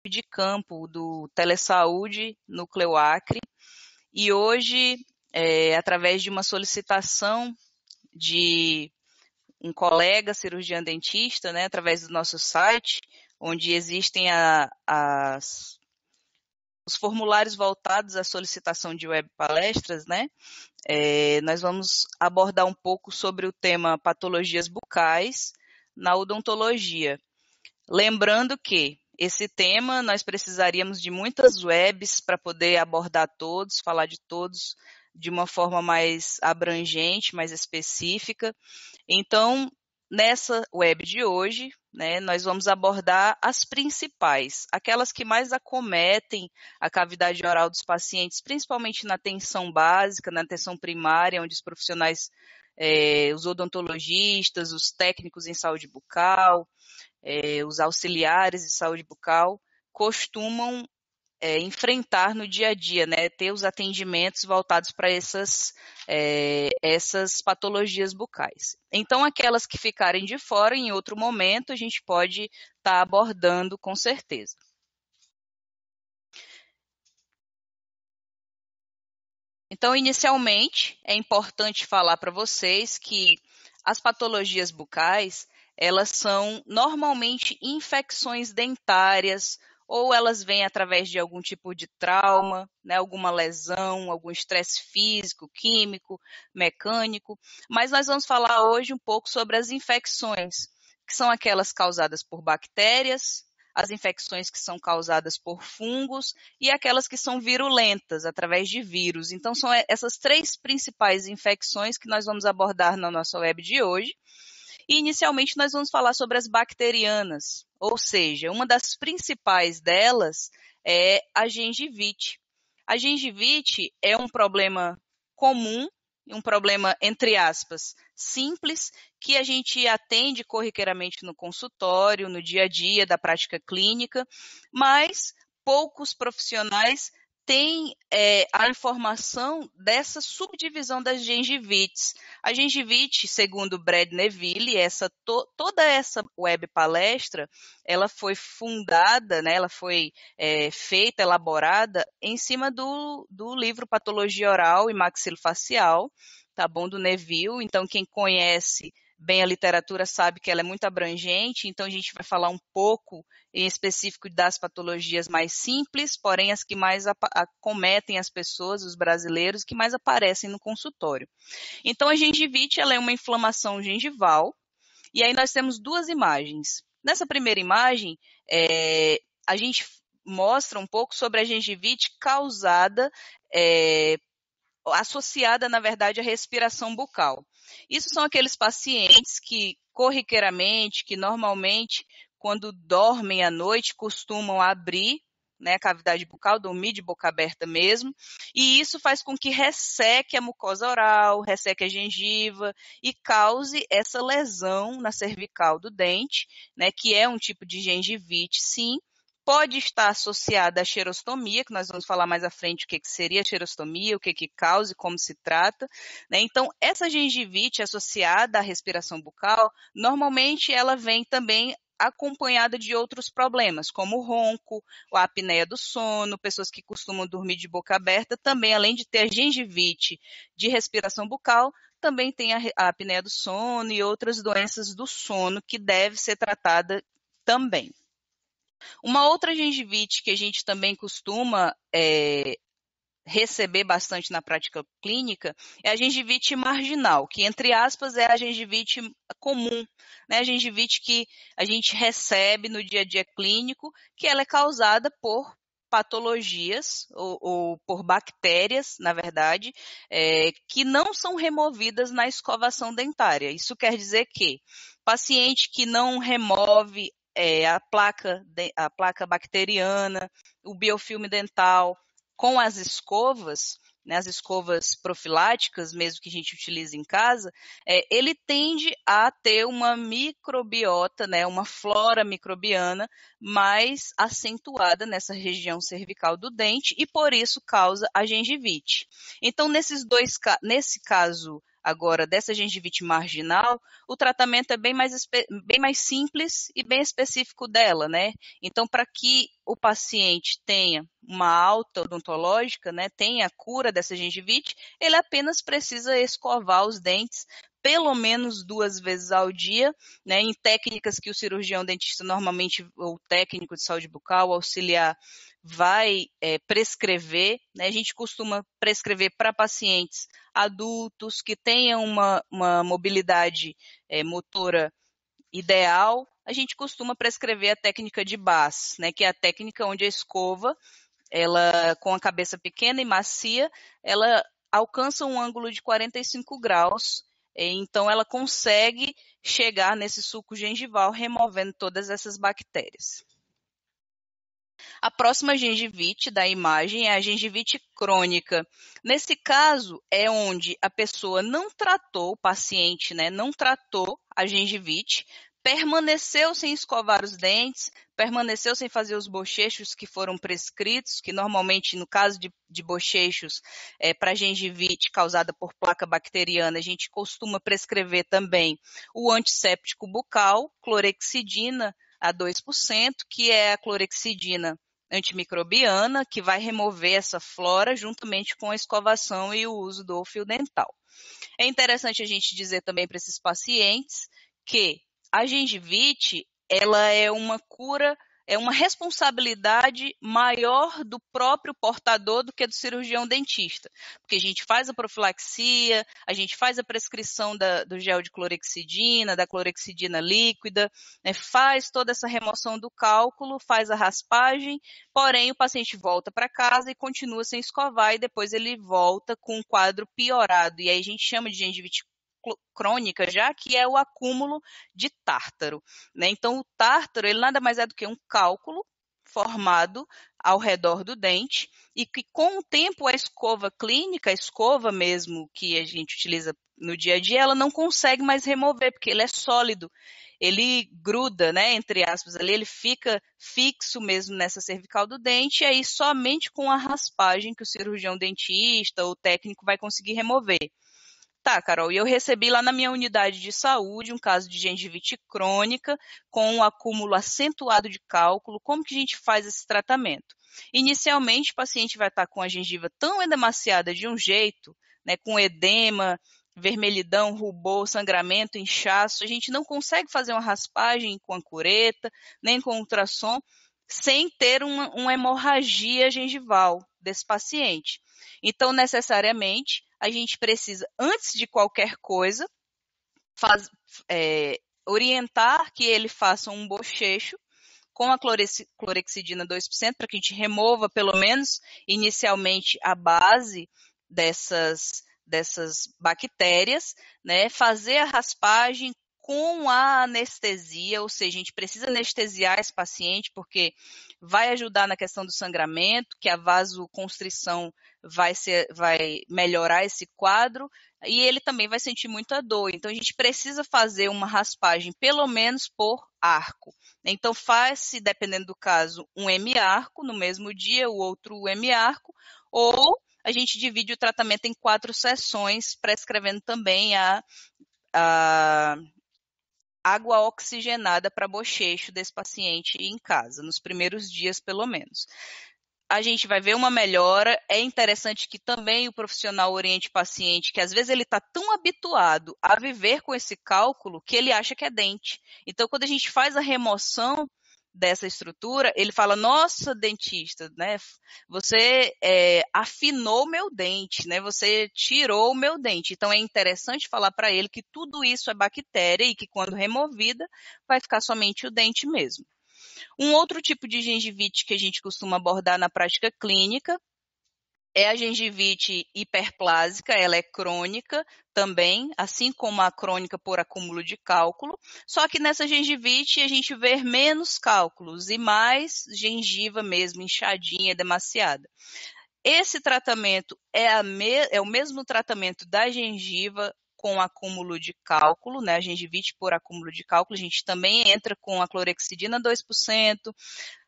de campo do Telesaúde Núcleo Acre. E hoje, através de uma solicitação de um colega cirurgião dentista, né, através do nosso site, onde existem os formulários voltados à solicitação de web palestras, né? Nós vamos abordar um pouco sobre o tema patologias bucais na odontologia. Lembrando que esse tema nós precisaríamos de muitas webs para poder abordar todos, falar de todos de uma forma mais abrangente, mais específica. Então, nessa web de hoje, né, nós vamos abordar as principais, aquelas que mais acometem a cavidade oral dos pacientes, principalmente na atenção básica, na atenção primária, onde os profissionais, os odontologistas, os técnicos em saúde bucal, os auxiliares de saúde bucal, costumam enfrentar no dia a dia, né, ter os atendimentos voltados para essas patologias bucais. Então, aquelas que ficarem de fora, em outro momento, a gente pode estar abordando com certeza. Então, inicialmente, é importante falar para vocês que as patologias bucais, elas são normalmente infecções dentárias, ou elas vêm através de algum tipo de trauma, né, alguma lesão, algum estresse físico, químico, mecânico. Mas nós vamos falar hoje um pouco sobre as infecções, que são aquelas causadas por bactérias, as infecções que são causadas por fungos e aquelas que são virulentas, através de vírus. Então, são essas três principais infecções que nós vamos abordar na nossa web de hoje. E, inicialmente, nós vamos falar sobre as bacterianas, ou seja, uma das principais delas é a gengivite. A gengivite é um problema comum, um problema, entre aspas, simples, que a gente atende corriqueiramente no consultório, no dia a dia da prática clínica, mas poucos profissionais têm a informação dessa subdivisão das gengivites. A gengivite, segundo Brad Neville, toda essa web palestra, ela foi fundada, né, ela foi feita, elaborada em cima do livro Patologia Oral e Maxilofacial, tá bom, do Neville. Então, quem conhece bem a literatura sabe que ela é muito abrangente, então a gente vai falar um pouco em específico das patologias mais simples, porém as que mais acometem as pessoas, os brasileiros, que mais aparecem no consultório. Então, a gengivite, ela é uma inflamação gengival, e aí nós temos duas imagens. Nessa primeira imagem, a gente mostra um pouco sobre a gengivite causada, associada, na verdade, à respiração bucal. Isso são aqueles pacientes que, corriqueiramente, que normalmente, quando dormem à noite, costumam abrir, né, a cavidade bucal, dormir de boca aberta mesmo, e isso faz com que resseque a mucosa oral, resseque a gengiva e cause essa lesão na cervical do dente, né, que é um tipo de gengivite, sim. Pode estar associada à xerostomia, que nós vamos falar mais à frente o que seria a xerostomia, o que causa e como se trata, né? Então, essa gengivite associada à respiração bucal, normalmente ela vem também acompanhada de outros problemas, como o ronco, a apneia do sono, pessoas que costumam dormir de boca aberta, também, além de ter a gengivite de respiração bucal, também tem a apneia do sono e outras doenças do sono que deve ser tratada também. Uma outra gengivite que a gente também costuma receber bastante na prática clínica é a gengivite marginal, que, entre aspas, é a gengivite comum, né? A gengivite que a gente recebe no dia a dia clínico, que ela é causada por patologias ou por bactérias, na verdade, que não são removidas na escovação dentária. Isso quer dizer que paciente que não remove a placa bacteriana, o biofilme dental, com as escovas, né, as escovas profiláticas, mesmo que a gente utilize em casa, ele tende a ter uma microbiota, né, uma flora microbiana mais acentuada nessa região cervical do dente e por isso causa a gengivite. Então, nesse caso, agora dessa gengivite marginal, o tratamento é bem mais simples e bem específico dela, né? Então, para que o paciente tenha uma alta odontológica, né, tenha a cura dessa gengivite, ele apenas precisa escovar os dentes pelo menos 2 vezes ao dia, né, em técnicas que o cirurgião dentista normalmente, ou técnico de saúde bucal, auxiliar, vai prescrever, né? A gente costuma prescrever para pacientes adultos que tenham uma mobilidade motora ideal. A gente costuma prescrever a técnica de Bass, né? Que é a técnica onde a escova, ela com a cabeça pequena e macia, ela alcança um ângulo de 45 graus, então ela consegue chegar nesse suco gengival, removendo todas essas bactérias. A próxima gengivite da imagem é a gengivite crônica. Nesse caso, é onde a pessoa não tratou, o paciente, né, não tratou a gengivite, permaneceu sem escovar os dentes, permaneceu sem fazer os bochechos que foram prescritos, que normalmente, no caso de bochechos, para gengivite causada por placa bacteriana, a gente costuma prescrever também o antisséptico bucal, clorexidina a 2%, que é a clorexidina antimicrobiana, que vai remover essa flora juntamente com a escovação e o uso do fio dental. É interessante a gente dizer também para esses pacientes que a gengivite, ela é uma cura, é uma responsabilidade maior do próprio portador do que do cirurgião dentista, porque a gente faz a profilaxia, a gente faz a prescrição do gel de clorexidina, da clorexidina líquida, né, faz toda essa remoção do cálculo, faz a raspagem, porém o paciente volta para casa e continua sem escovar e depois ele volta com um quadro piorado, e aí a gente chama de gengivite crônica já, que é o acúmulo de tártaro, né? Então, o tártaro, ele nada mais é do que um cálculo formado ao redor do dente e que com o tempo a escova clínica, a escova mesmo que a gente utiliza no dia a dia, ela não consegue mais remover, porque ele é sólido, ele gruda, né, entre aspas, ali, ele fica fixo mesmo nessa cervical do dente, e aí somente com a raspagem que o cirurgião dentista ou técnico vai conseguir remover. Tá, Carol, e eu recebi lá na minha unidade de saúde um caso de gengivite crônica com um acúmulo acentuado de cálculo. Como que a gente faz esse tratamento? Inicialmente, o paciente vai estar com a gengiva tão edemaciada de um jeito, né, com edema, vermelhidão, rubor, sangramento, inchaço, a gente não consegue fazer uma raspagem com a cureta, nem com ultrassom, sem ter uma hemorragia gengival desse paciente. Então, necessariamente, a gente precisa, antes de qualquer coisa, orientar que ele faça um bochecho com a clorexidina 2%, para que a gente remova, pelo menos inicialmente, a base dessas bactérias, né? Fazer a raspagem com a anestesia, ou seja, a gente precisa anestesiar esse paciente, porque vai ajudar na questão do sangramento, que a vasoconstrição vai melhorar esse quadro, e ele também vai sentir muita dor. Então, a gente precisa fazer uma raspagem, pelo menos por arco. Então, faz-se, dependendo do caso, um hemiarco no mesmo dia, o outro hemiarco, ou a gente divide o tratamento em 4 sessões, prescrevendo também a água oxigenada para bochecho desse paciente em casa, nos primeiros dias, pelo menos. A gente vai ver uma melhora. É interessante que também o profissional oriente o paciente, que às vezes ele está tão habituado a viver com esse cálculo que ele acha que é dente. Então, quando a gente faz a remoção dessa estrutura, ele fala: nossa, dentista, né, você afinou o meu dente, né, você tirou o meu dente. Então, é interessante falar para ele que tudo isso é bactéria e que quando removida, vai ficar somente o dente mesmo. Um outro tipo de gengivite que a gente costuma abordar na prática clínica é a gengivite hiperplásica, ela é crônica também, assim como a crônica por acúmulo de cálculo, só que nessa gengivite a gente vê menos cálculos e mais gengiva mesmo, inchadinha, demasiada. Esse tratamento é o mesmo tratamento da gengiva com acúmulo de cálculo, né? A gengivite por acúmulo de cálculo, a gente também entra com a clorexidina 2%,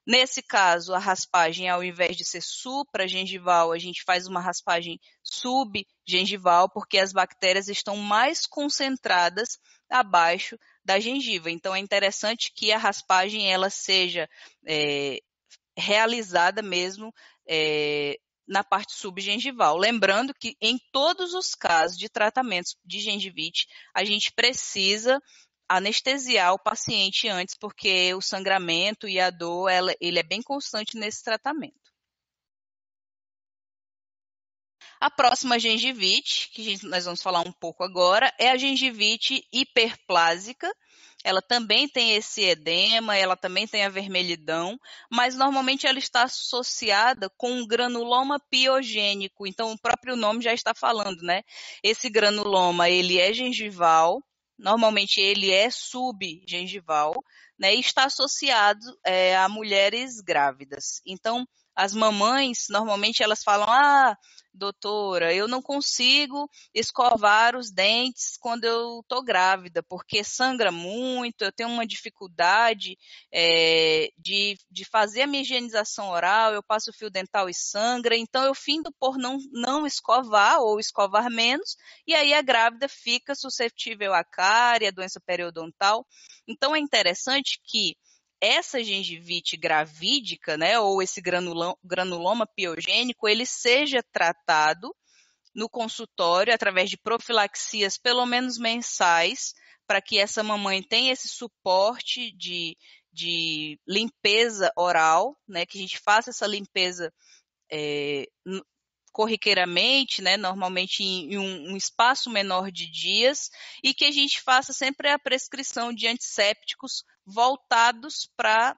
Nesse caso, a raspagem, ao invés de ser supragengival, a gente faz uma raspagem subgengival, porque as bactérias estão mais concentradas abaixo da gengiva. Então, é interessante que a raspagem ela seja realizada mesmo na parte subgengival. Lembrando que em todos os casos de tratamentos de gengivite, a gente precisa anestesiar o paciente antes, porque o sangramento e a dor, ele é bem constante nesse tratamento. A próxima gengivite, que nós vamos falar um pouco agora, é a gengivite hiperplásica. Ela também tem esse edema, ela também tem a vermelhidão, mas normalmente ela está associada com um granuloma piogênico. Então, o próprio nome já está falando, né? Esse granuloma, ele é gengival, normalmente ele é subgengival, né? E está associado a mulheres grávidas. Então, as mamães, normalmente elas falam, doutora, eu não consigo escovar os dentes quando eu estou grávida, porque sangra muito, eu tenho uma dificuldade de fazer a minha higienização oral, eu passo fio dental e sangra, então eu findo por não escovar ou escovar menos, e aí a grávida fica suscetível à cárie, à doença periodontal. Então é interessante que essa gengivite gravídica, né, ou esse granuloma piogênico, ele seja tratado no consultório através de profilaxias pelo menos mensais, para que essa mamãe tenha esse suporte de limpeza oral, né, que a gente faça essa limpeza corriqueiramente, né, normalmente em um espaço menor de dias, e que a gente faça sempre a prescrição de antissépticos voltados para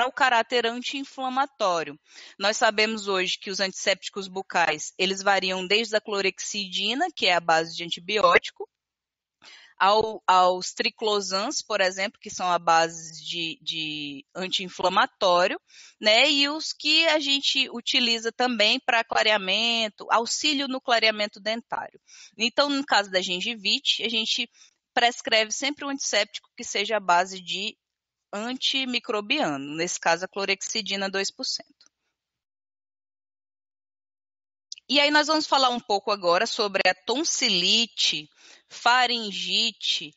o caráter anti-inflamatório. Nós sabemos hoje que os antissépticos bucais, eles variam desde a clorexidina, que é a base de antibiótico, aos triclosans, por exemplo, que são a base de anti-inflamatório, né? E os que a gente utiliza também para clareamento, auxílio no clareamento dentário. Então, no caso da gengivite, a gente prescreve sempre um antisséptico que seja a base de antimicrobiano, nesse caso a clorexidina 2%. E aí nós vamos falar um pouco agora sobre a tonsilite, faringite,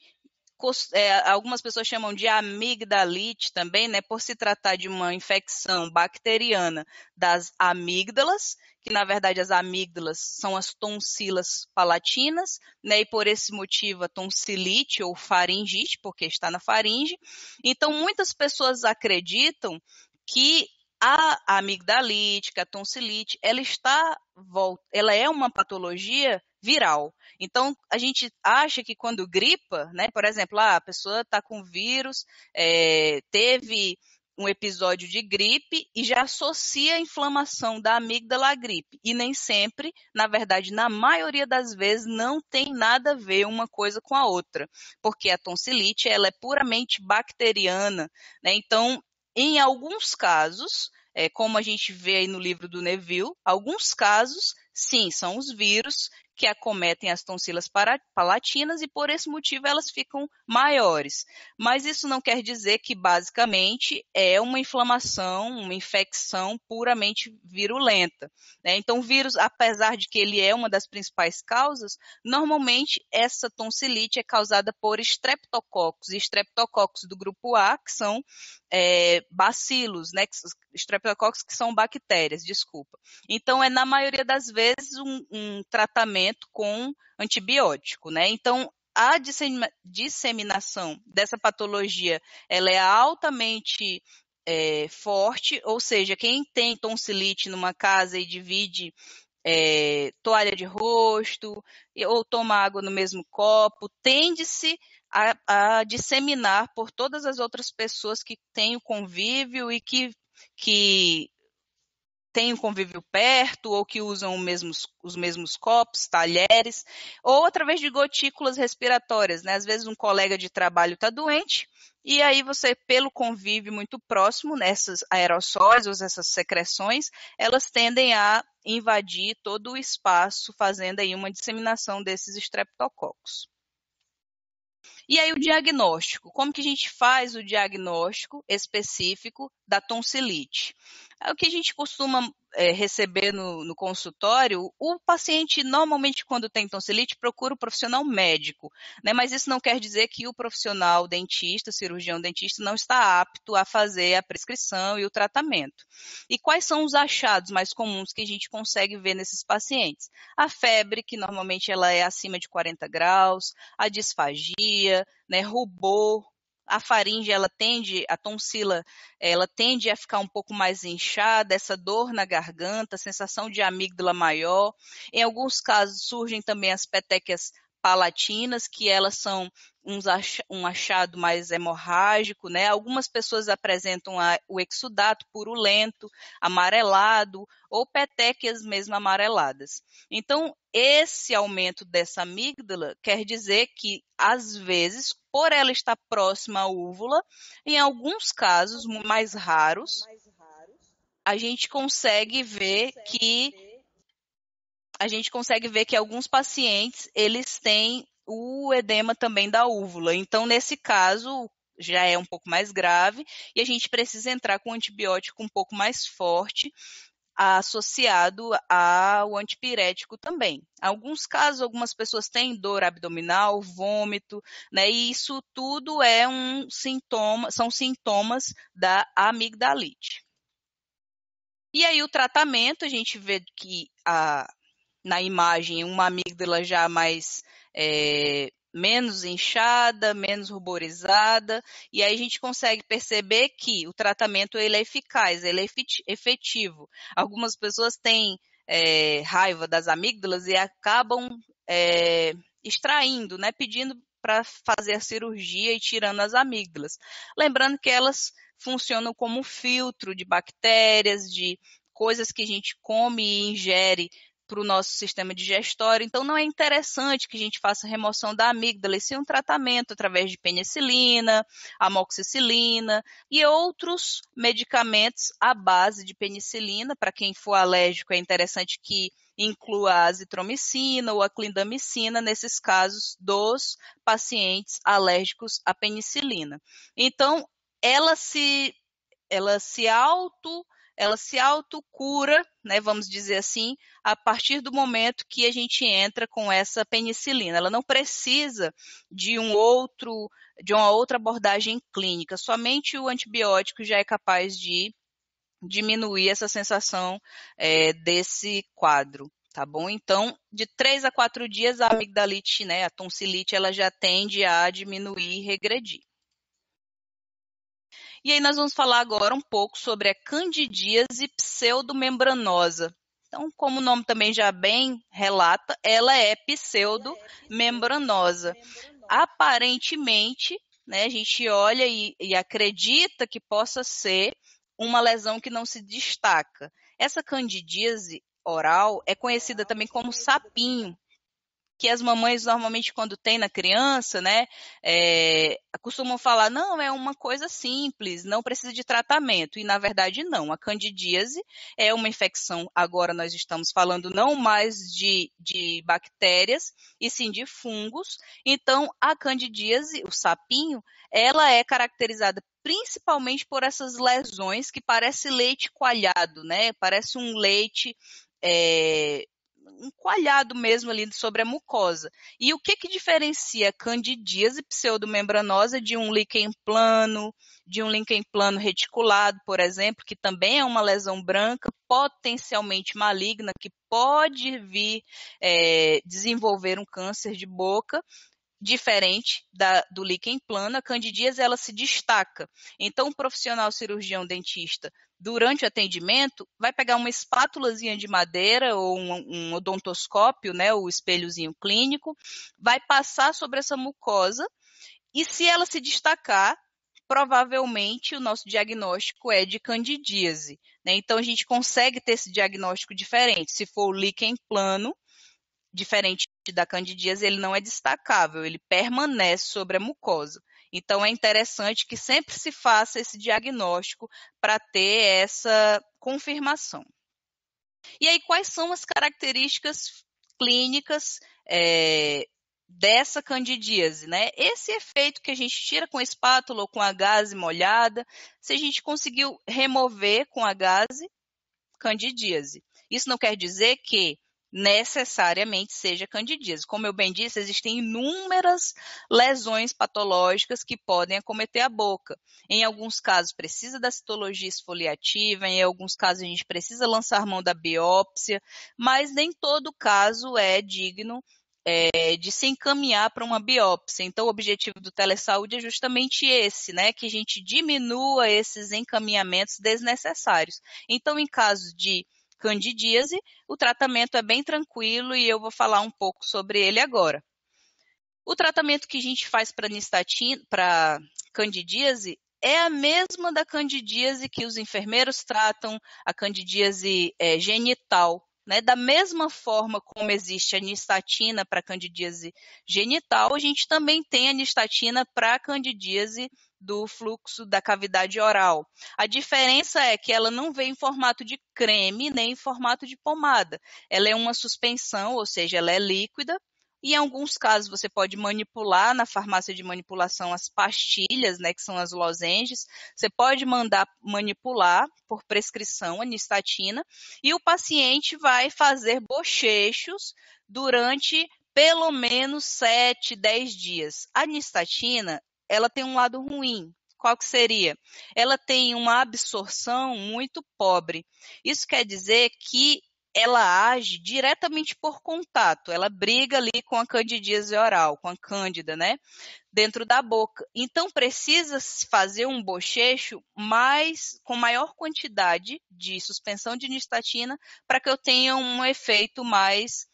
algumas pessoas chamam de amigdalite também, né, por se tratar de uma infecção bacteriana das amígdalas, que na verdade as amígdalas são as tonsilas palatinas, né, e por esse motivo a tonsilite ou faringite, porque está na faringe. Então muitas pessoas acreditam que a amigdalite, a tonsilite, ela é uma patologia viral. Então, a gente acha que quando gripa, né, por exemplo, a pessoa está com vírus, teve um episódio de gripe e já associa a inflamação da amígdala à gripe. E nem sempre, na verdade, na maioria das vezes, não tem nada a ver uma coisa com a outra, porque a tonsilite ela é puramente bacteriana, né? Então, em alguns casos, como a gente vê aí no livro do Neville, alguns casos, sim, são os vírus que acometem as tonsilas palatinas e por esse motivo elas ficam maiores. Mas isso não quer dizer que basicamente é uma inflamação, uma infecção puramente virulenta, né? Então o vírus, apesar de que ele é uma das principais causas, normalmente essa tonsilite é causada por estreptococcus, e estreptococcus do grupo A, que são bacilos, né? Estreptococcus que são bactérias, desculpa. Então, na maioria das vezes, um tratamento com antibiótico, né? Então, a disseminação dessa patologia, ela é altamente forte, ou seja, quem tem tonsilite numa casa e divide toalha de rosto ou toma água no mesmo copo, tende-se a disseminar por todas as outras pessoas que têm o convívio e que têm o convívio perto ou que usam os mesmos copos, talheres, ou através de gotículas respiratórias, né? Às vezes um colega de trabalho está doente e aí você, pelo convívio muito próximo, nessas aerossóis ou essas secreções, elas tendem a invadir todo o espaço, fazendo aí uma disseminação desses estreptococcus. E aí o diagnóstico, como que a gente faz o diagnóstico específico da tonsilite? É o que a gente costuma receber no consultório, o paciente normalmente quando tem tonsilite procura o profissional médico, né? Mas isso não quer dizer que o profissional dentista, cirurgião dentista, não está apto a fazer a prescrição e o tratamento. E quais são os achados mais comuns que a gente consegue ver nesses pacientes? A febre, que normalmente ela é acima de 40 graus, a disfagia, né, rubor, a faringe, a tonsila, ela tende a ficar um pouco mais inchada, essa dor na garganta, sensação de amígdala maior. Em alguns casos surgem também as petequias palatinas, que elas são um achado mais hemorrágico, né? Algumas pessoas apresentam o exudato purulento, amarelado, ou petequias mesmo amareladas. Então, esse aumento dessa amígdala quer dizer que, às vezes, por ela estar próxima à úvula, em alguns casos mais raros, a gente consegue ver que alguns pacientes eles têm o edema também da úvula. Então, nesse caso, já é um pouco mais grave e a gente precisa entrar com um antibiótico um pouco mais forte, associado ao antipirético também. Em alguns casos, algumas pessoas têm dor abdominal, vômito, né? E isso tudo são sintomas da amigdalite. E aí o tratamento, a gente vê que na imagem uma amígdala já mais menos inchada, menos ruborizada, e aí a gente consegue perceber que o tratamento ele é eficaz, ele é efetivo. Algumas pessoas têm raiva das amígdalas e acabam extraindo, né, pedindo para fazer a cirurgia e tirando as amígdalas. Lembrando que elas funcionam como filtro de bactérias, de coisas que a gente come e ingere para o nosso sistema digestório. Então, não é interessante que a gente faça remoção da amígdala, e sim um tratamento através de penicilina, amoxicilina e outros medicamentos à base de penicilina. Para quem for alérgico, é interessante que inclua a azitromicina ou a clindamicina nesses casos dos pacientes alérgicos à penicilina. Então, ela se autocura, né, vamos dizer assim, a partir do momento que a gente entra com essa penicilina. Ela não precisa de uma outra abordagem clínica, somente o antibiótico já é capaz de diminuir essa sensação desse quadro. Tá bom? Então, de 3 a 4 dias, a amigdalite, né, a tonsilite, ela já tende a diminuir e regredir. E aí nós vamos falar agora um pouco sobre a candidíase pseudomembranosa. Então, como o nome também já bem relata, ela é pseudomembranosa. Aparentemente, né, a gente olha e acredita que possa ser uma lesão que não se destaca. Essa candidíase oral é conhecida também como sapinho, que as mamães normalmente quando tem na criança, né, costumam falar, não, é uma coisa simples, não precisa de tratamento, e na verdade não, a candidíase é uma infecção, agora nós estamos falando não mais de bactérias, e sim de fungos, então a candidíase, o sapinho, ela é caracterizada principalmente por essas lesões que parece leite coalhado, né, parece um leite um coalhado mesmo ali sobre a mucosa. E o que diferencia a candidíase pseudomembranosa de um líquen plano, de um líquen plano reticulado, por exemplo, que também é uma lesão branca potencialmente maligna, que pode vir desenvolver um câncer de boca, diferente do líquen plano, a candidíase ela se destaca. Então, o profissional cirurgião dentista, durante o atendimento, vai pegar uma espátulazinha de madeira ou um odontoscópio, né, o espelhozinho clínico, vai passar sobre essa mucosa e se ela se destacar, provavelmente o nosso diagnóstico é de candidíase, né? Então, a gente consegue ter esse diagnóstico diferente. Se for o líquen plano, diferente da candidíase, ele não é destacável, ele permanece sobre a mucosa. Então, é interessante que sempre se faça esse diagnóstico para ter essa confirmação. E aí, quais são as características clínicas dessa candidíase, né? Esse efeito que a gente tira com a espátula ou com a gaze molhada, se a gente conseguiu remover com a gaze, candidíase. Isso não quer dizer que necessariamente seja candidíase. Como eu bem disse, existem inúmeras lesões patológicas que podem acometer a boca. Em alguns casos precisa da citologia esfoliativa, em alguns casos a gente precisa lançar mão da biópsia, mas nem todo caso é digno de se encaminhar para uma biópsia. Então, o objetivo do telesaúde é justamente esse, né? Que a gente diminua esses encaminhamentos desnecessários. Então, em caso de candidíase, o tratamento é bem tranquilo e eu vou falar um pouco sobre ele agora. O tratamento que a gente faz para candidíase é a mesma da candidíase que os enfermeiros tratam, a candidíase genital. Né? Da mesma forma como existe a nistatina para candidíase genital, a gente também tem a nistatina para candidíase do fluxo da cavidade oral. A diferença é que ela não vem em formato de creme nem em formato de pomada. Ela é uma suspensão, ou seja, ela é líquida. E em alguns casos você pode manipular na farmácia de manipulação as pastilhas, né, que são as lozenges. Você pode mandar manipular por prescrição a nistatina e o paciente vai fazer bochechos durante pelo menos 7, 10 dias. A nistatina, ela tem um lado ruim. Qual que seria? Ela tem uma absorção muito pobre. Isso quer dizer que ela age diretamente por contato, ela briga ali com a candidíase oral, com a cândida, né, dentro da boca. Então, precisa fazer um bochecho com maior quantidade de suspensão de nistatina para que eu tenha um efeito mais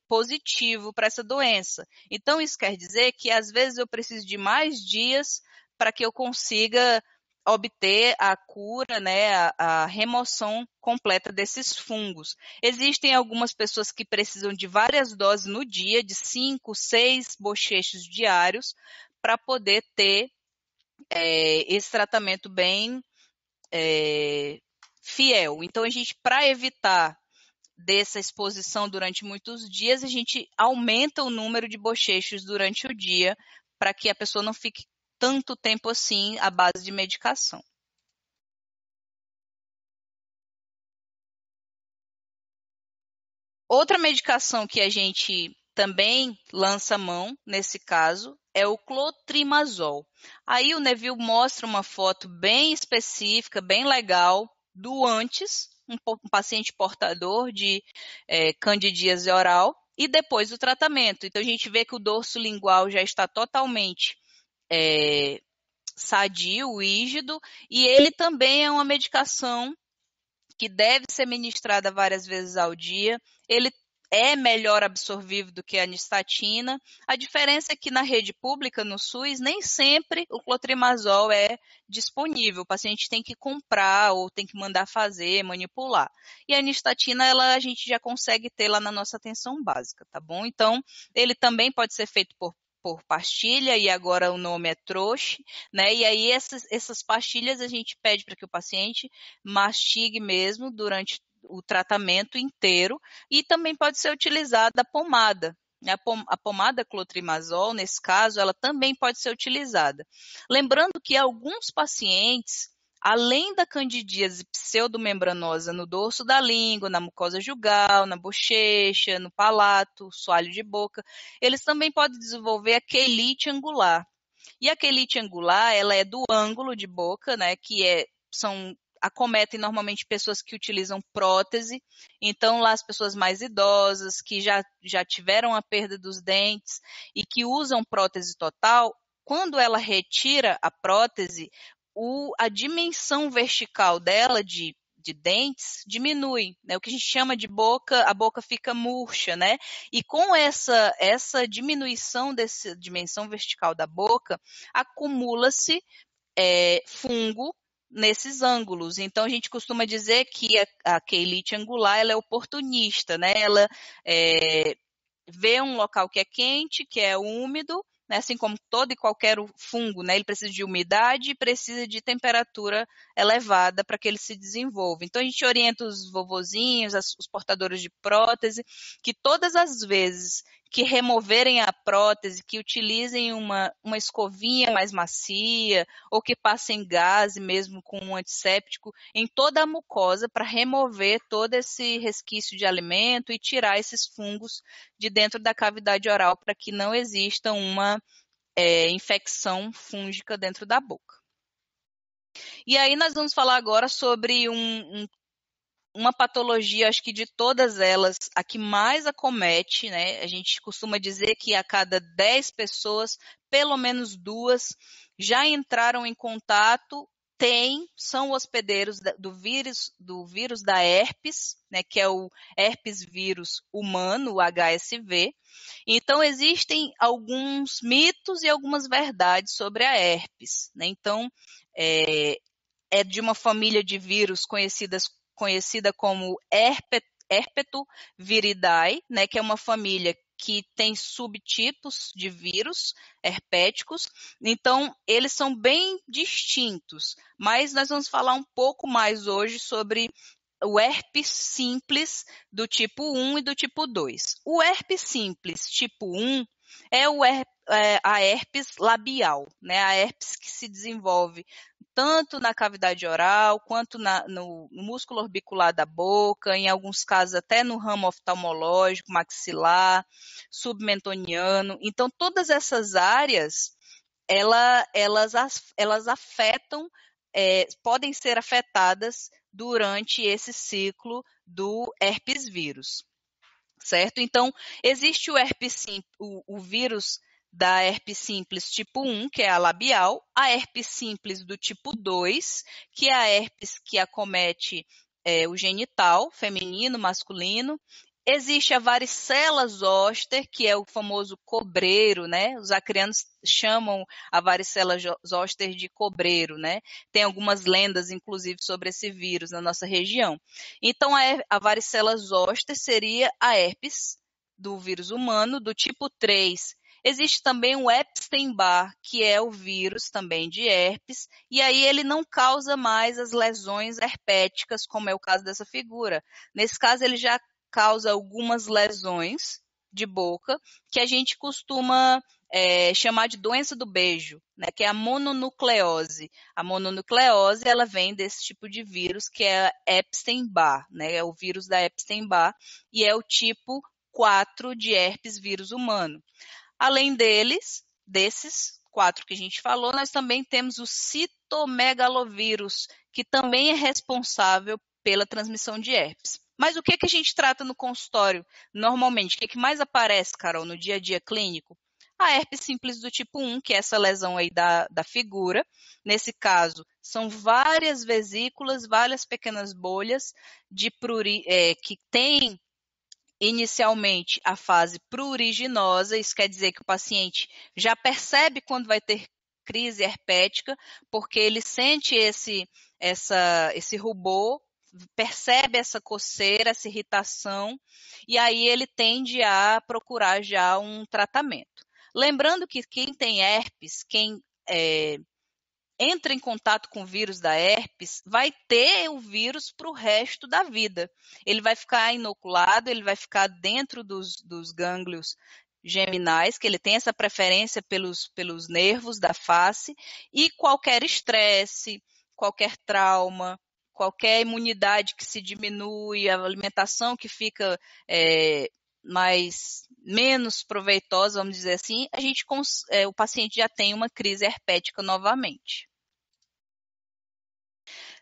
positivo para essa doença. Então, isso quer dizer que, às vezes, eu preciso de mais dias para que eu consiga obter a cura, né, a remoção completa desses fungos. Existem algumas pessoas que precisam de várias doses no dia, de 5, 6 bochechos diários, para poder ter esse tratamento bem fiel. Então, a gente, para evitar dessa exposição durante muitos dias, a gente aumenta o número de bochechos durante o dia, para que a pessoa não fique tanto tempo assim à base de medicação. Outra medicação que a gente também lança mão, nesse caso, é o clotrimazol. Aí o Neville mostra uma foto bem específica, bem legal, do antes, um paciente portador de candidíase oral, e depois do tratamento. Então, a gente vê que o dorso lingual já está totalmente sadio, rígido, e ele também é uma medicação que deve ser ministrada várias vezes ao dia. Ele é melhor absorvível do que a nistatina. A diferença é que na rede pública, no SUS, nem sempre o clotrimazol é disponível. O paciente tem que comprar ou tem que mandar fazer, manipular. E a nistatina, a gente já consegue ter lá na nossa atenção básica, tá bom? Então, ele também pode ser feito por pastilha, e agora o nome é trouxe, né? E aí essas pastilhas a gente pede para que o paciente mastigue mesmo durante o tratamento inteiro, e também pode ser utilizada a pomada. A pomada clotrimazol, nesse caso, ela também pode ser utilizada. Lembrando que alguns pacientes, além da candidíase pseudomembranosa no dorso da língua, na mucosa jugal, na bochecha, no palato, soalho de boca, eles também podem desenvolver a quelite angular. E a quelite angular, ela é do ângulo de boca, né, acometem normalmente pessoas que utilizam prótese. Então, lá as pessoas mais idosas, que já tiveram a perda dos dentes e que usam prótese total, quando ela retira a prótese, a dimensão vertical dela de dentes diminui, né? O que a gente chama de boca, a boca fica murcha, né? E com essa diminuição dessa dimensão vertical da boca, acumula-se fungo nesses ângulos. Então, a gente costuma dizer que a quelite angular, ela é oportunista, né? Ela vê um local que é quente, que é úmido, né? Assim como todo e qualquer fungo, né? Ele precisa de umidade e precisa de temperatura elevada para que ele se desenvolva. Então, a gente orienta os vovozinhos, os portadores de prótese, que todas as vezes que removerem a prótese, que utilizem uma escovinha mais macia, ou que passem gás mesmo com um antisséptico em toda a mucosa para remover todo esse resquício de alimento e tirar esses fungos de dentro da cavidade oral para que não exista uma infecção fúngica dentro da boca. E aí nós vamos falar agora sobre uma patologia, acho que de todas elas, a que mais acomete, né? A gente costuma dizer que a cada 10 pessoas, pelo menos 2 já entraram em contato, são hospedeiros do vírus da herpes, né? Que é o herpes vírus humano, o HSV. Então, existem alguns mitos e algumas verdades sobre a herpes, né? Então, é de uma família de vírus conhecida como Herpetuviridae, né, que é uma família que tem subtipos de vírus herpéticos. Então, eles são bem distintos, mas nós vamos falar um pouco mais hoje sobre o herpes simples do tipo 1 e do tipo 2. O herpes simples tipo 1 é a herpes labial, né? A herpes que se desenvolve tanto na cavidade oral, quanto no músculo orbicular da boca, em alguns casos até no ramo oftalmológico, maxilar, submentoniano. Então, todas essas áreas, elas afetam, podem ser afetadas durante esse ciclo do herpes vírus, certo? Então, existe o vírus da herpes simples tipo 1, que é a labial, a herpes simples do tipo 2, que é a herpes que acomete o genital, feminino, masculino. Existe a varicela zoster, que é o famoso cobreiro, né? Os acrianos chamam a varicela zoster de cobreiro, né? Tem algumas lendas, inclusive, sobre esse vírus na nossa região. Então, a varicela zoster seria a herpes do vírus humano, do tipo 3. Existe também o Epstein-Barr, que é o vírus também de herpes, e aí ele não causa mais as lesões herpéticas, como é o caso dessa figura. Nesse caso, ele já causa algumas lesões de boca, que a gente costuma chamar de doença do beijo, né, que é a mononucleose. A mononucleose, ela vem desse tipo de vírus, que é a Epstein-Barr, né, é o vírus da Epstein-Barr, e é o tipo 4 de herpes vírus humano. Além desses 4 que a gente falou, nós também temos o citomegalovírus, que também é responsável pela transmissão de herpes. Mas o que a gente trata no consultório normalmente? O que mais aparece, Carol, no dia a dia clínico? A herpes simples do tipo 1, que é essa lesão aí da figura. Nesse caso, são várias vesículas, várias pequenas bolhas que têm inicialmente a fase pruriginosa. Isso quer dizer que o paciente já percebe quando vai ter crise herpética, porque ele sente esse rubor, percebe essa coceira, essa irritação, e aí ele tende a procurar já um tratamento. Lembrando que quem tem herpes, quem entra em contato com o vírus da herpes, vai ter o vírus para o resto da vida. Ele vai ficar inoculado, ele vai ficar dentro dos gânglios geminais, que ele tem essa preferência pelos nervos da face, e qualquer estresse, qualquer trauma, qualquer imunidade que se diminui, a alimentação que fica menos proveitosa, vamos dizer assim, o paciente já tem uma crise herpética novamente.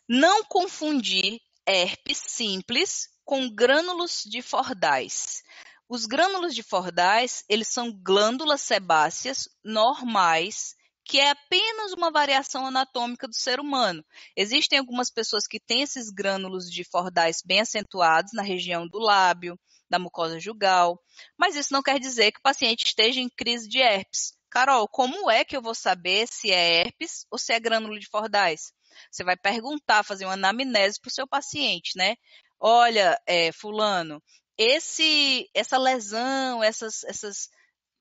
Não confundir herpes simples com grânulos de Fordyce. Os grânulos de Fordyce, eles são glândulas sebáceas normais, que é apenas uma variação anatômica do ser humano. Existem algumas pessoas que têm esses grânulos de Fordyce bem acentuados na região do lábio, da mucosa jugal, mas isso não quer dizer que o paciente esteja em crise de herpes. Carol, como é que eu vou saber se é herpes ou se é grânulo de Fordyce? Você vai perguntar, fazer uma anamnese para o seu paciente, né? Olha, fulano, essa lesão, essas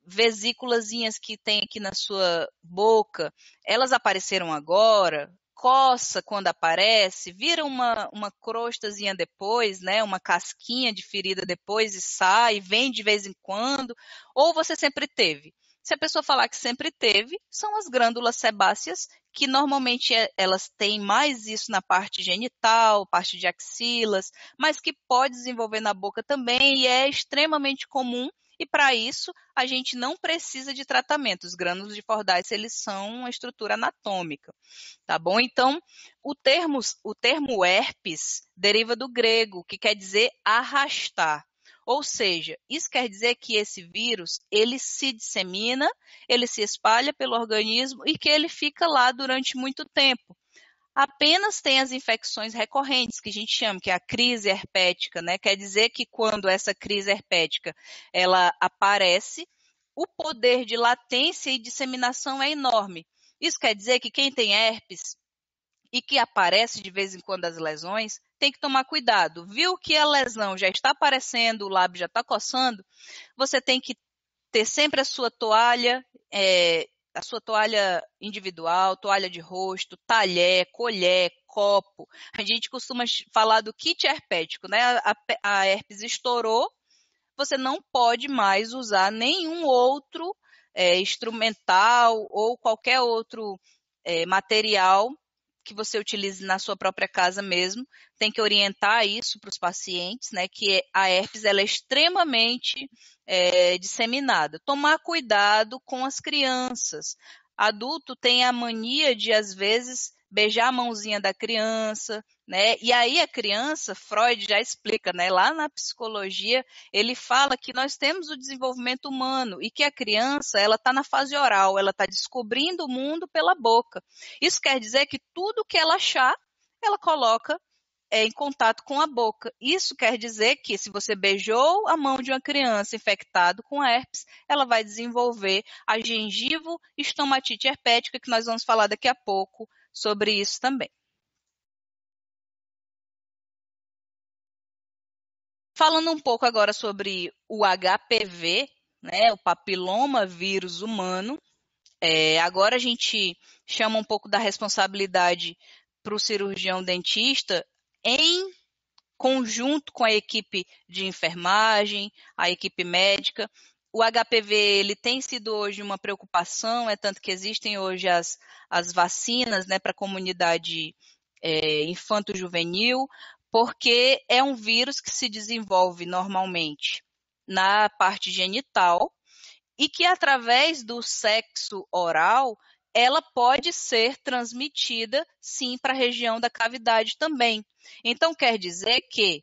vesículazinhas que tem aqui na sua boca, elas apareceram agora? coça quando aparece, vira uma crostazinha depois, né? Uma casquinha de ferida depois e sai, vem de vez em quando, ou você sempre teve? Se a pessoa falar que sempre teve, são as glândulas sebáceas, que normalmente elas têm mais isso na parte genital, parte de axilas, mas que pode desenvolver na boca também e é extremamente comum. E para isso, a gente não precisa de tratamento. Os grânulos de Fordyce, eles são uma estrutura anatômica, tá bom? Então, o termo herpes deriva do grego, que quer dizer arrastar. Ou seja, isso quer dizer que esse vírus, ele se dissemina, ele se espalha pelo organismo e que ele fica lá durante muito tempo. Apenas tem as infecções recorrentes, que a gente chama, que é a crise herpética, né? Quer dizer que quando essa crise herpética ela aparece, o poder de latência e disseminação é enorme. Isso quer dizer que quem tem herpes e que aparece de vez em quando as lesões, tem que tomar cuidado. Viu que a lesão já está aparecendo, o lábio já está coçando, você tem que ter sempre a sua toalha individual, toalha de rosto, talher, colher, copo. A gente costuma falar do kit herpético, né? A herpes estourou, você não pode mais usar nenhum outro instrumental ou qualquer outro material que você utilize na sua própria casa mesmo. Tem que orientar isso para os pacientes, né? Que a herpes ela é extremamente disseminada. Tomar cuidado com as crianças. Adulto tem a mania de, às vezes, beijar a mãozinha da criança, né? E aí a criança, Freud já explica, né? Lá na psicologia, ele fala que nós temos o desenvolvimento humano e que a criança, ela está na fase oral, ela está descobrindo o mundo pela boca. Isso quer dizer que tudo que ela achar, ela coloca em contato com a boca. Isso quer dizer que se você beijou a mão de uma criança infectada com herpes, ela vai desenvolver a gengivo estomatite herpética, que nós vamos falar daqui a pouco sobre isso também. Falando um pouco agora sobre o HPV, né, o papiloma vírus humano, agora a gente chama um pouco da responsabilidade para o cirurgião dentista em conjunto com a equipe de enfermagem, a equipe médica. O HPV ele tem sido hoje uma preocupação, é tanto que existem hoje as vacinas, né, para a comunidade infanto-juvenil, porque é um vírus que se desenvolve normalmente na parte genital e que através do sexo oral ela pode ser transmitida sim para a região da cavidade também. Então quer dizer que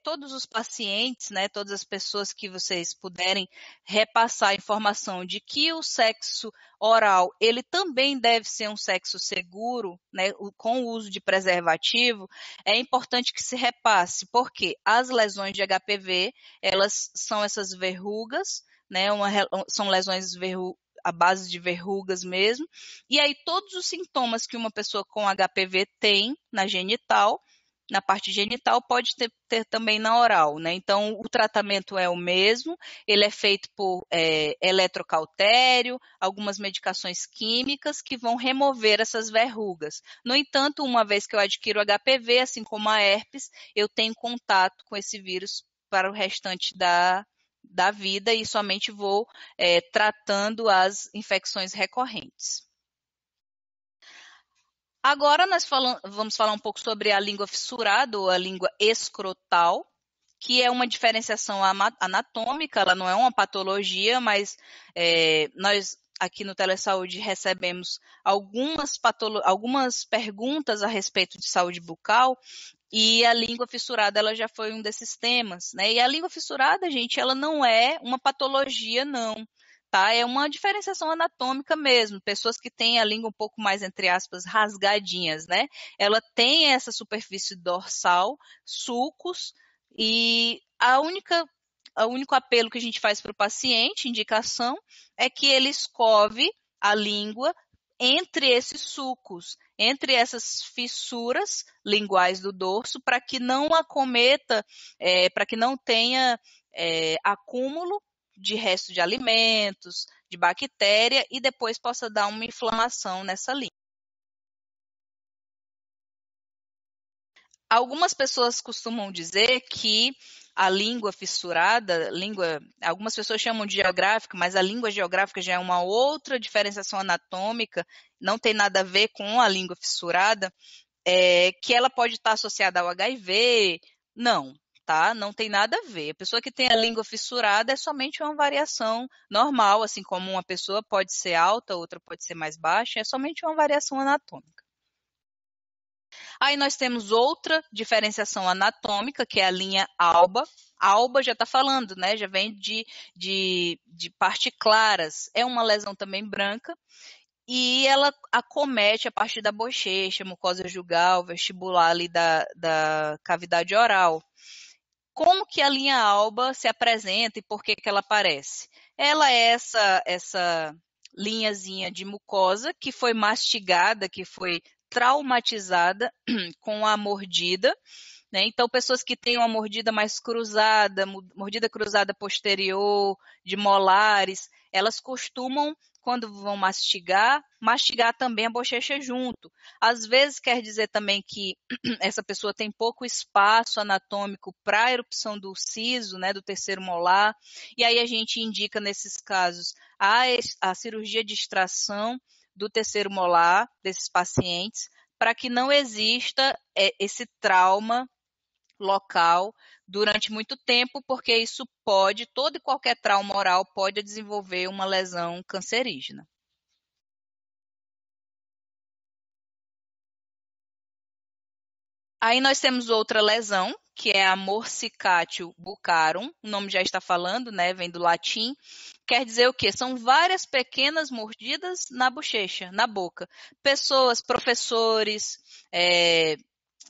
todos os pacientes, né, todas as pessoas que vocês puderem repassar a informação de que o sexo oral, ele também deve ser um sexo seguro, né, com o uso de preservativo, é importante que se repasse, porque as lesões de HPV, elas são essas verrugas, né, são lesões à base de verrugas mesmo, e aí todos os sintomas que uma pessoa com HPV tem na genital, na parte genital, pode ter também na oral, né? Então, o tratamento é o mesmo, ele é feito por eletrocautério, algumas medicações químicas que vão remover essas verrugas. No entanto, uma vez que eu adquiro HPV, assim como a herpes, eu tenho contato com esse vírus para o restante da vida e somente vou tratando as infecções recorrentes. Agora nós vamos falar um pouco sobre a língua fissurada ou a língua escrotal, que é uma diferenciação anatômica, ela não é uma patologia, mas nós aqui no Telesaúde recebemos algumas perguntas a respeito de saúde bucal e a língua fissurada ela já foi um desses temas, né? E a língua fissurada, gente, ela não é uma patologia, não. Tá? É uma diferenciação anatômica mesmo. Pessoas que têm a língua um pouco mais, entre aspas, rasgadinhas, né? Ela tem essa superfície dorsal, sulcos, e o único apelo que a gente faz para o paciente, indicação, é que ele escove a língua entre esses sulcos, entre essas fissuras linguais do dorso, para que não acometa, para que não tenha acúmulo de resto de alimentos, de bactéria, e depois possa dar uma inflamação nessa língua. Algumas pessoas costumam dizer que a língua fissurada, algumas pessoas chamam de geográfica, mas a língua geográfica já é uma outra diferenciação anatômica, não tem nada a ver com a língua fissurada, que ela pode estar associada ao HIV. Não, tá? Não tem nada a ver. A pessoa que tem a língua fissurada é somente uma variação normal, assim como uma pessoa pode ser alta, outra pode ser mais baixa, é somente uma variação anatômica. Aí nós temos outra diferenciação anatômica, que é a linha alba. A alba já está falando, né? Já vem de parte claras. É uma lesão também branca. E ela acomete a partir da bochecha, mucosa jugal, vestibular ali da cavidade oral. Como que a linha alba se apresenta e por que ela aparece? Ela é essa linhazinha de mucosa que foi mastigada, que foi traumatizada com a mordida, né? Então, pessoas que têm uma mordida mais cruzada, mordida cruzada posterior, de molares, elas costumam, quando vão mastigar também a bochecha junto. Às vezes quer dizer também que essa pessoa tem pouco espaço anatômico para a erupção do siso, né, do terceiro molar, e aí a gente indica nesses casos a cirurgia de extração do terceiro molar desses pacientes, para que não exista esse trauma local durante muito tempo, porque isso todo e qualquer trauma oral pode desenvolver uma lesão cancerígena. Aí nós temos outra lesão, que é a morsicatio buccarum, o nome já está falando, né, vem do latim, quer dizer o quê? São várias pequenas mordidas na bochecha, na boca. Pessoas, professores,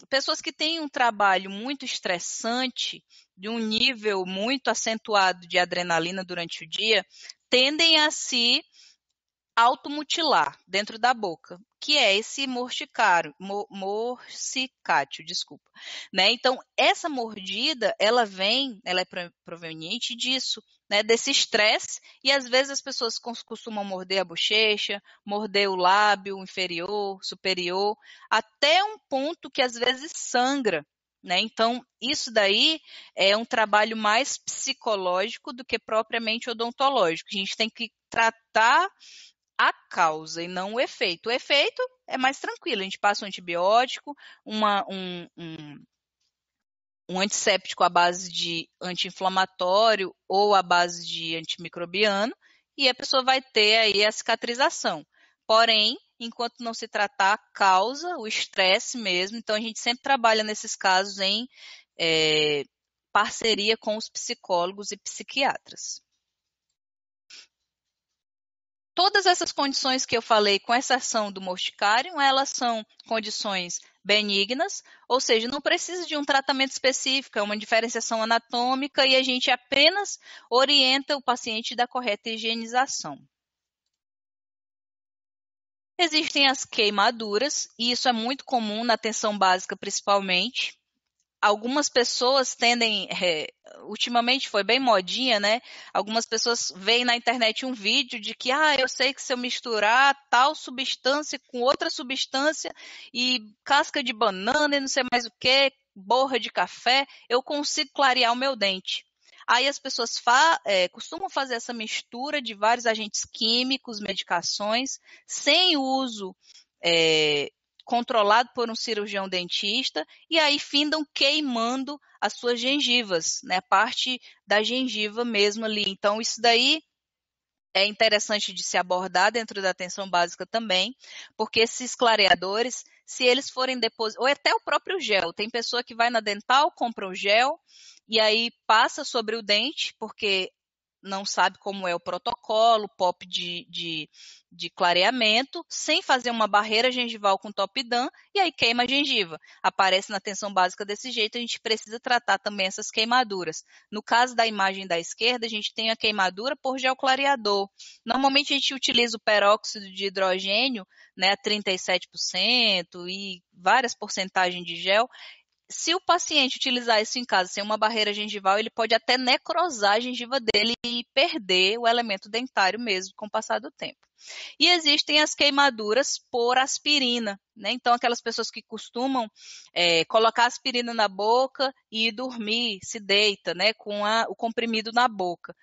pessoas que têm um trabalho muito estressante, de um nível muito acentuado de adrenalina durante o dia, tendem a se automutilar dentro da boca, que é esse morsicátio, desculpa, né? Então, essa mordida, ela é proveniente disso, né? Desse estresse, e às vezes as pessoas costumam morder a bochecha, morder o lábio inferior, superior, até um ponto que às vezes sangra, né? Então, isso daí é um trabalho mais psicológico do que propriamente odontológico. A gente tem que tratar a causa e não o efeito. O efeito é mais tranquilo, a gente passa um antibiótico, um antisséptico à base de anti-inflamatório ou à base de antimicrobiano, e a pessoa vai ter aí a cicatrização. Porém, enquanto não se tratar a causa, o estresse mesmo, então a gente sempre trabalha nesses casos em parceria com os psicólogos e psiquiatras. Todas essas condições que eu falei, com exceção do morticário, elas são condições benignas, ou seja, não precisa de um tratamento específico, é uma diferenciação anatômica e a gente apenas orienta o paciente da correta higienização. Existem as queimaduras, e isso é muito comum na atenção básica principalmente. Algumas pessoas tendem, ultimamente foi bem modinha, né? Algumas pessoas veem na internet um vídeo de que, eu sei que se eu misturar tal substância com outra substância e casca de banana e não sei mais o que, borra de café, eu consigo clarear o meu dente. Aí as pessoas costumam fazer essa mistura de vários agentes químicos, medicações, sem uso controlado por um cirurgião dentista, e aí findam queimando as suas gengivas, né? A parte da gengiva mesmo ali. Então, isso daí é interessante de se abordar dentro da atenção básica também, porque esses clareadores, se eles forem depositados, ou até o próprio gel, tem pessoa que vai na dental, compra o gel, e aí passa sobre o dente, porque não sabe como é o protocolo, POP de clareamento, sem fazer uma barreira gengival com top-dan, e aí queima a gengiva. Aparece na atenção básica desse jeito, a gente precisa tratar também essas queimaduras. No caso da imagem da esquerda, a gente tem a queimadura por gel clareador. Normalmente a gente utiliza o peróxido de hidrogênio, né, 37% e várias porcentagens de gel. Se o paciente utilizar isso em casa sem uma barreira gengival, ele pode até necrosar a gengiva dele e perder o elemento dentário mesmo com o passar do tempo. E existem as queimaduras por aspirina, né? Então, aquelas pessoas que costumam colocar aspirina na boca e dormir, se deita, né, com o comprimido na boca.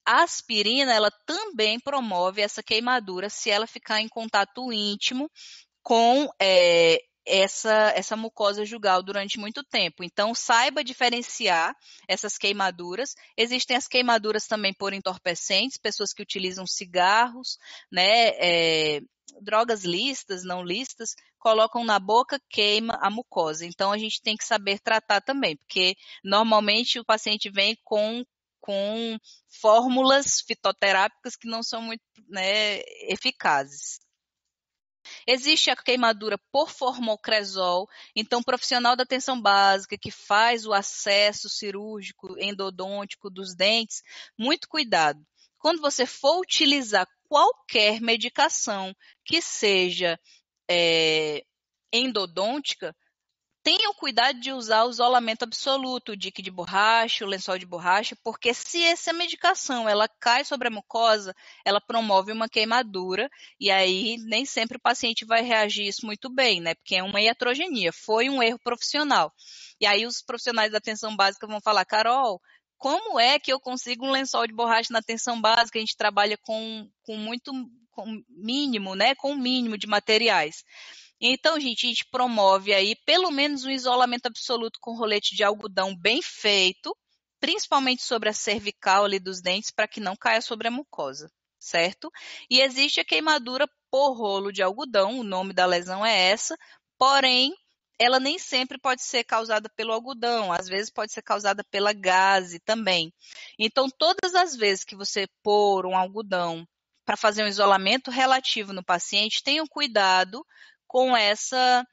A aspirina, ela também promove essa queimadura se ela ficar em contato íntimo com essa mucosa jugal durante muito tempo. Então, saiba diferenciar essas queimaduras. Existem as queimaduras também por entorpecentes, pessoas que utilizam cigarros, né, drogas lícitas, não lícitas, colocam na boca, queima a mucosa. Então, a gente tem que saber tratar também, porque normalmente o paciente vem com fórmulas fitoterápicas que não são muito, né, eficazes. Existe a queimadura por formocresol, então o profissional da atenção básica que faz o acesso cirúrgico endodôntico dos dentes, muito cuidado. Quando você for utilizar qualquer medicação que seja endodôntica, tenha o cuidado de usar o isolamento absoluto, o dique de borracha, o lençol de borracha, porque se essa medicação ela cai sobre a mucosa, ela promove uma queimadura e aí nem sempre o paciente vai reagir isso muito bem, né? Porque é uma iatrogenia, foi um erro profissional. E aí os profissionais da atenção básica vão falar, Carol, como é que eu consigo um lençol de borracha na atenção básica? A gente trabalha com mínimo, né? Com o mínimo de materiais. Então, gente, a gente promove aí pelo menos um isolamento absoluto com rolete de algodão bem feito, principalmente sobre a cervical ali dos dentes, para que não caia sobre a mucosa, certo? E existe a queimadura por rolo de algodão, o nome da lesão é essa, porém, ela nem sempre pode ser causada pelo algodão, às vezes pode ser causada pela gaze também. Então, todas as vezes que você pôr um algodão para fazer um isolamento relativo no paciente, tenham cuidado com essa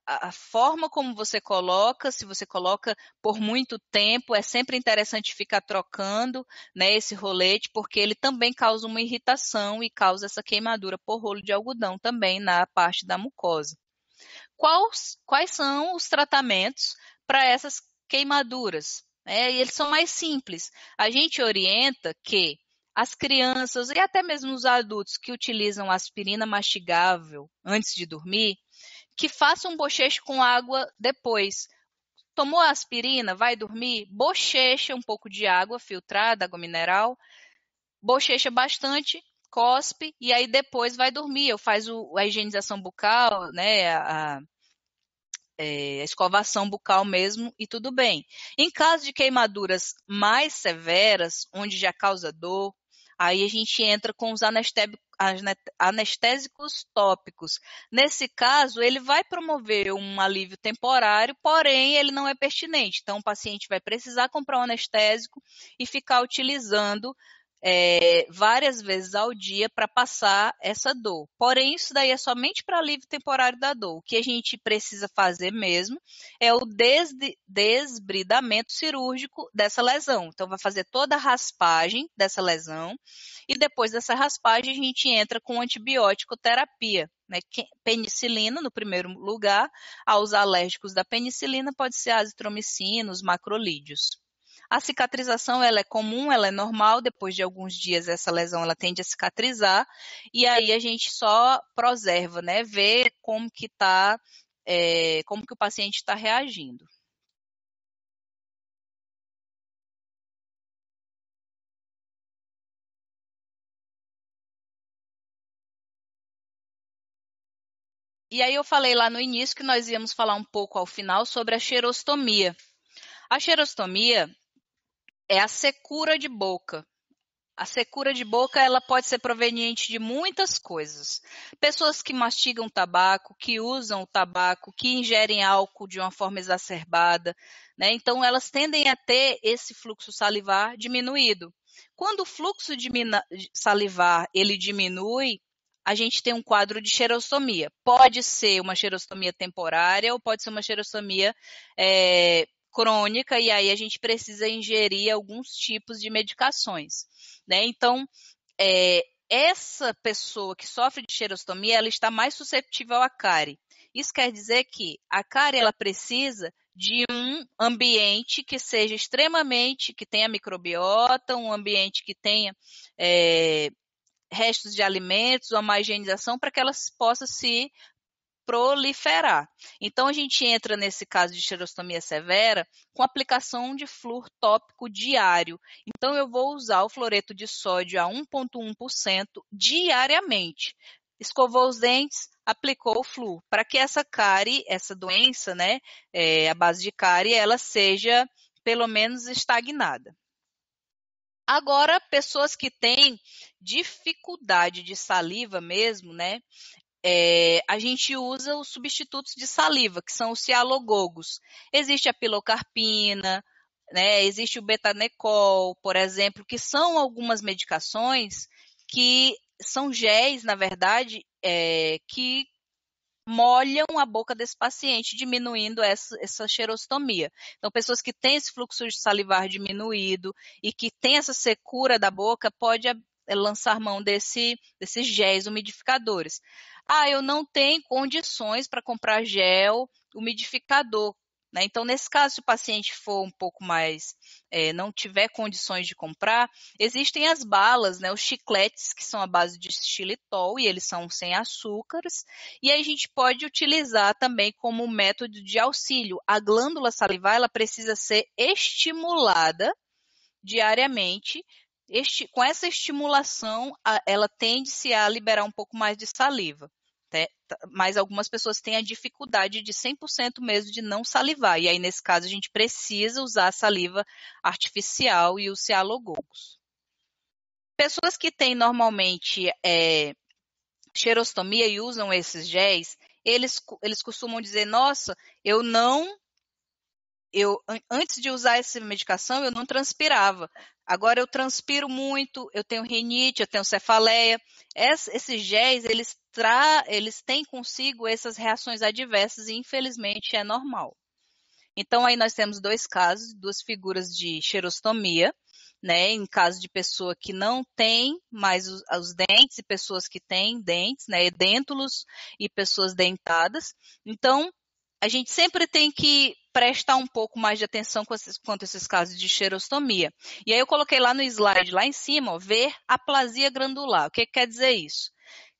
a forma como você coloca, se você coloca por muito tempo, é sempre interessante ficar trocando, né, esse rolete, porque ele também causa uma irritação e causa essa queimadura por rolo de algodão também na parte da mucosa. Quais são os tratamentos para essas queimaduras? E eles são mais simples. A gente orienta que as crianças e até mesmo os adultos que utilizam aspirina mastigável antes de dormir, que façam bochecho com água depois. Tomou a aspirina, vai dormir, bochecha um pouco de água filtrada, água mineral, bochecha bastante, cospe e aí depois vai dormir. Eu faço a higienização bucal, né, a escovação bucal mesmo e tudo bem. Em caso de queimaduras mais severas, onde já causa dor, aí a gente entra com os anestésicos tópicos. Nesse caso, ele vai promover um alívio temporário, porém ele não é pertinente. Então, o paciente vai precisar comprar um anestésico e ficar utilizando várias vezes ao dia para passar essa dor. Porém, isso daí é somente para alívio temporário da dor. O que a gente precisa fazer mesmo é o desbridamento cirúrgico dessa lesão. Então, vai fazer toda a raspagem dessa lesão e depois dessa raspagem a gente entra com antibiótico terapia. Né? Penicilina, no primeiro lugar, aos alérgicos da penicilina pode ser azitromicina, os macrolídeos. A cicatrização ela é comum, ela é normal, depois de alguns dias essa lesão ela tende a cicatrizar e aí a gente só preserva, né? Vê como que como que o paciente está reagindo. E aí eu falei lá no início que nós íamos falar um pouco ao final sobre a xerostomia. A xerostomia é a secura de boca. A secura de boca ela pode ser proveniente de muitas coisas. Pessoas que mastigam tabaco, que usam o tabaco, que ingerem álcool de uma forma exacerbada, né? Então elas tendem a ter esse fluxo salivar diminuído. Quando o fluxo salivar ele diminui, a gente tem um quadro de xerostomia. Pode ser uma xerostomia temporária ou pode ser uma xerostomia crônica e aí a gente precisa ingerir alguns tipos de medicações. Né? Então, essa pessoa que sofre de xerostomia, ela está mais suscetível à cárie. Isso quer dizer que a cárie ela precisa de um ambiente que seja extremamente, que tenha microbiota, um ambiente que tenha restos de alimentos, uma má higienização, para que elas possam se proliferar. Então, a gente entra nesse caso de xerostomia severa com aplicação de flúor tópico diário. Então, eu vou usar o fluoreto de sódio a 1,1% diariamente. Escovou os dentes, aplicou o flúor, para que essa cárie, essa doença, né, a base de cárie, ela seja pelo menos estagnada. Agora, pessoas que têm dificuldade de saliva mesmo, né, a gente usa os substitutos de saliva, que são os cialogogos. Existe a pilocarpina, né, existe o betanecol, por exemplo, que são algumas medicações que são géis, na verdade, que molham a boca desse paciente, diminuindo essa xerostomia. Então, pessoas que têm esse fluxo de salivar diminuído e que têm essa secura da boca, pode lançar mão desses géis umidificadores. Eu não tenho condições para comprar gel umidificador. Né? Então, nesse caso, se o paciente for um pouco mais, não tiver condições de comprar, existem as balas, né, os chicletes, que são à base de xilitol, e eles são sem açúcares, e aí a gente pode utilizar também como método de auxílio. A glândula salivar, ela precisa ser estimulada diariamente. Com essa estimulação, ela tende-se a liberar um pouco mais de saliva. Mas algumas pessoas têm a dificuldade de 100% mesmo de não salivar. E aí, nesse caso, a gente precisa usar a saliva artificial e os cialogogos. Pessoas que têm normalmente xerostomia e usam esses géis, eles costumam dizer, nossa, antes de usar essa medicação, eu não transpirava. Agora eu transpiro muito, eu tenho rinite, eu tenho cefaleia. Esses géis, eles têm consigo essas reações adversas e, infelizmente, é normal. Então, aí nós temos dois casos, duas figuras de xerostomia, né? Em caso de pessoa que não tem mais os dentes e pessoas que têm dentes, né? Edêntulos e pessoas dentadas. Então, a gente sempre tem que prestar um pouco mais de atenção quanto a esses casos de xerostomia. E aí eu coloquei lá no slide, lá em cima, ver aplasia glandular. O que quer dizer isso?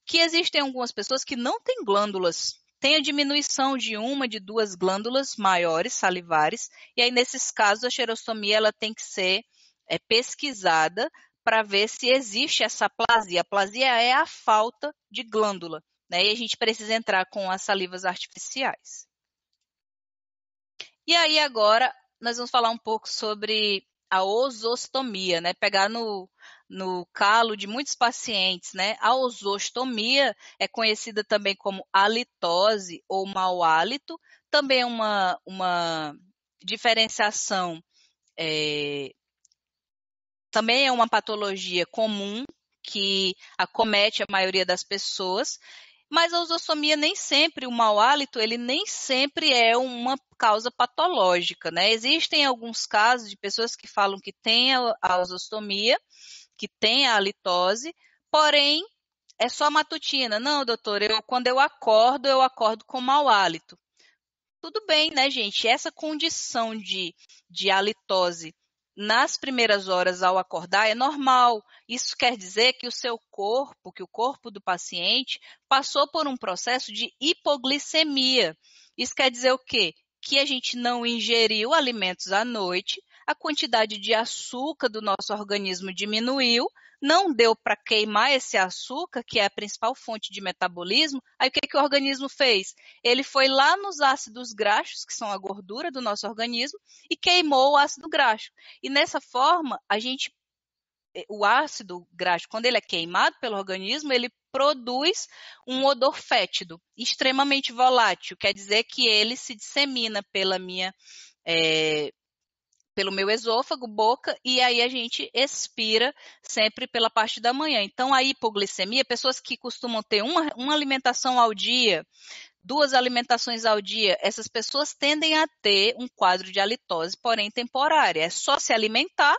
Que existem algumas pessoas que não têm glândulas, tem a diminuição de uma, de duas glândulas maiores, salivares, e aí nesses casos a xerostomia ela tem que ser pesquisada para ver se existe essa aplasia. A aplasia é a falta de glândula, né? E a gente precisa entrar com as salivas artificiais. E aí agora nós vamos falar um pouco sobre a osostomia, né? Pegar no calo de muitos pacientes, né? A osostomia é conhecida também como halitose ou mau hálito, também é uma diferenciação, também é uma patologia comum que acomete a maioria das pessoas, mas a osostomia nem sempre, o mau hálito, ele nem sempre é uma causa patológica, né? Existem alguns casos de pessoas que falam que têm a osostomia, que têm a halitose, porém é só matutina. Não, doutor, quando eu acordo com mau hálito. Tudo bem, né, gente? Essa condição de halitose nas primeiras horas ao acordar é normal. Isso quer dizer que que o corpo do paciente passou por um processo de hipoglicemia. Isso quer dizer o quê? Que a gente não ingeriu alimentos à noite, a quantidade de açúcar do nosso organismo diminuiu, não deu para queimar esse açúcar, que é a principal fonte de metabolismo. Aí o que o organismo fez? Ele foi lá nos ácidos graxos, que são a gordura do nosso organismo, e queimou o ácido graxo. E nessa forma, o ácido graxo, quando ele é queimado pelo organismo, ele produz um odor fétido, extremamente volátil. Quer dizer que ele se dissemina pelo meu esôfago, boca, e aí a gente expira sempre pela parte da manhã. Então, a hipoglicemia, pessoas que costumam ter uma alimentação ao dia, 2 alimentações ao dia, essas pessoas tendem a ter um quadro de halitose, porém temporária. É só se alimentar,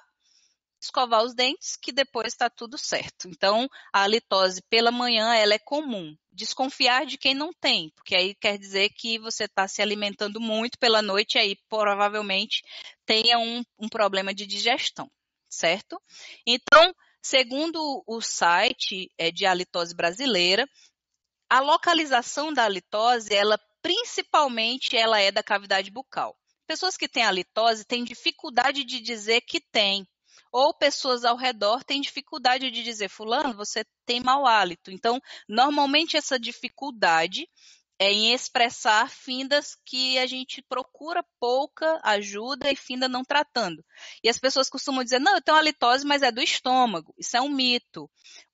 escovar os dentes, que depois está tudo certo. Então, a halitose pela manhã, ela é comum. Desconfiar de quem não tem, porque aí quer dizer que você está se alimentando muito pela noite, aí provavelmente tenha um problema de digestão, certo? Então, Segundo o site de halitose brasileira, a localização da halitose, principalmente ela é da cavidade bucal. Pessoas que têm halitose têm dificuldade de dizer que tem, ou pessoas ao redor têm dificuldade de dizer, fulano, você tem mau hálito. Então, normalmente essa dificuldade é em expressar findas que a gente procura pouca ajuda e finda não tratando. E as pessoas costumam dizer, não, eu tenho halitose, mas é do estômago. Isso é um mito.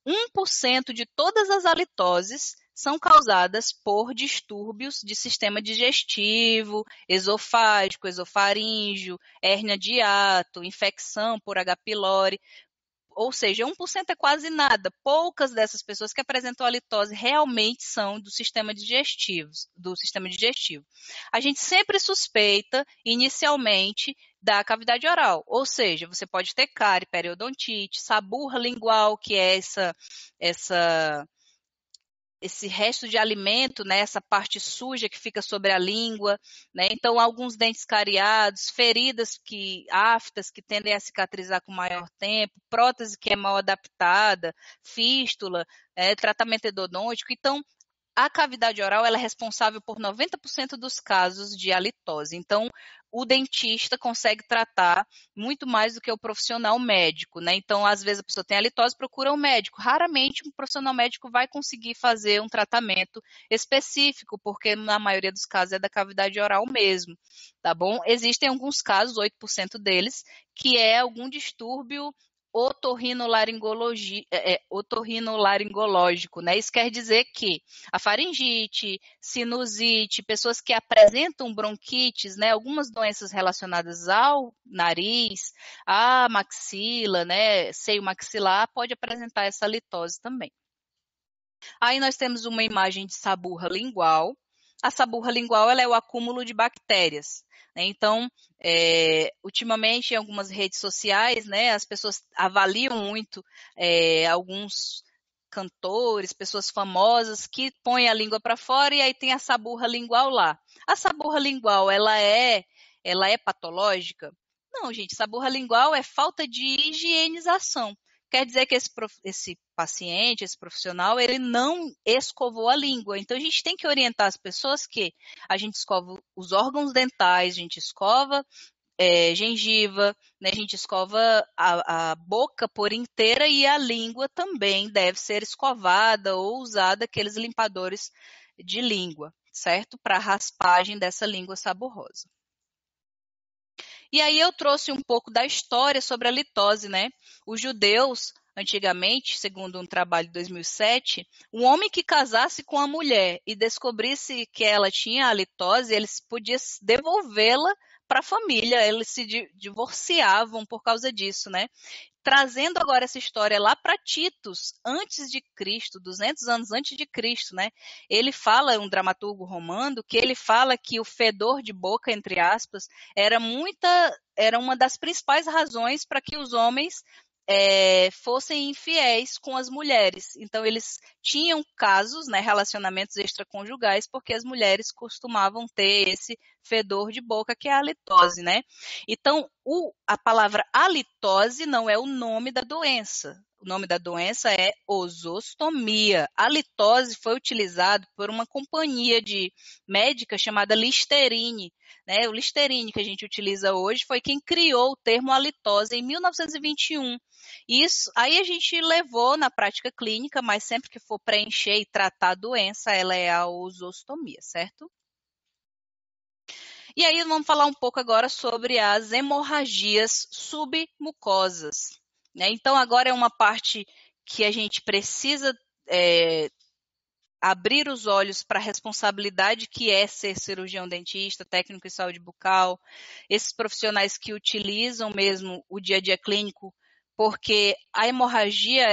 1% de todas as halitoses são causadas por distúrbios de sistema digestivo, esofágico, esofaríngeo, hérnia de hiato, infecção por H. pylori. Ou seja, 1% é quase nada. Poucas dessas pessoas que apresentam halitose realmente são do sistema digestivo. A gente sempre suspeita, inicialmente, da cavidade oral. Ou seja, você pode ter cárie, periodontite, saburra lingual, que é esse resto de alimento, né, essa parte suja que fica sobre a língua, né? Então alguns dentes cariados, feridas aftas que tendem a cicatrizar com maior tempo, prótese que é mal adaptada, fístula, tratamento endodôntico. Então a cavidade oral ela é responsável por 90% dos casos de halitose. Então, o dentista consegue tratar muito mais do que o profissional médico, né? Então, às vezes a pessoa tem halitose, procura um médico. Raramente um profissional médico vai conseguir fazer um tratamento específico, porque na maioria dos casos é da cavidade oral mesmo, tá bom? Existem alguns casos, 8% deles, que é algum distúrbio otorrinolaringológico, né? Isso quer dizer que a faringite, sinusite, pessoas que apresentam bronquites, né? Algumas doenças relacionadas ao nariz, à maxila, né? Seio maxilar, pode apresentar essa litose também. Aí nós temos uma imagem de saburra lingual. A saburra lingual ela é o acúmulo de bactérias, né? Então, ultimamente em algumas redes sociais, né, as pessoas avaliam muito alguns cantores, pessoas famosas que põem a língua para fora e aí tem a saburra lingual lá. A saburra lingual ela é patológica? Não, gente, saburra lingual é falta de higienização. Quer dizer que esse paciente, esse profissional, ele não escovou a língua. Então, a gente tem que orientar as pessoas que a gente escova os órgãos dentais, a gente escova gengiva, né? A gente escova a boca por inteira e a língua também deve ser escovada ou usada aqueles limpadores de língua, certo? Para a raspagem dessa língua saborrosa. E aí eu trouxe um pouco da história sobre a litose, né? Os judeus, antigamente, segundo um trabalho de 2007, um homem que casasse com a mulher e descobrisse que ela tinha a litose, eles podiam devolvê-la para a família, eles se divorciavam por causa disso, né? Trazendo agora essa história lá para Titus, antes de Cristo, 200 anos antes de Cristo, né? Ele fala, um dramaturgo romano, que ele fala que o fedor de boca, entre aspas, era uma das principais razões para que os homens fossem infiéis com as mulheres. Então, eles tinham casos, né, relacionamentos extraconjugais, porque as mulheres costumavam ter esse fedor de boca, que é a halitose, né? Então, a palavra halitose não é o nome da doença. O nome da doença é oosostomia. A halitose foi utilizado por uma companhia de médica chamada Listerine, né? O Listerine que a gente utiliza hoje foi quem criou o termo halitose em 1921. Isso, aí a gente levou na prática clínica, mas sempre que for preencher e tratar a doença, ela é a oosostomia, certo? E aí vamos falar um pouco agora sobre as hemorragias submucosas, né? Então agora é uma parte que a gente precisa abrir os olhos para a responsabilidade que é ser cirurgião dentista, técnico em saúde bucal, esses profissionais que utilizam mesmo o dia a dia clínico, porque a hemorragia,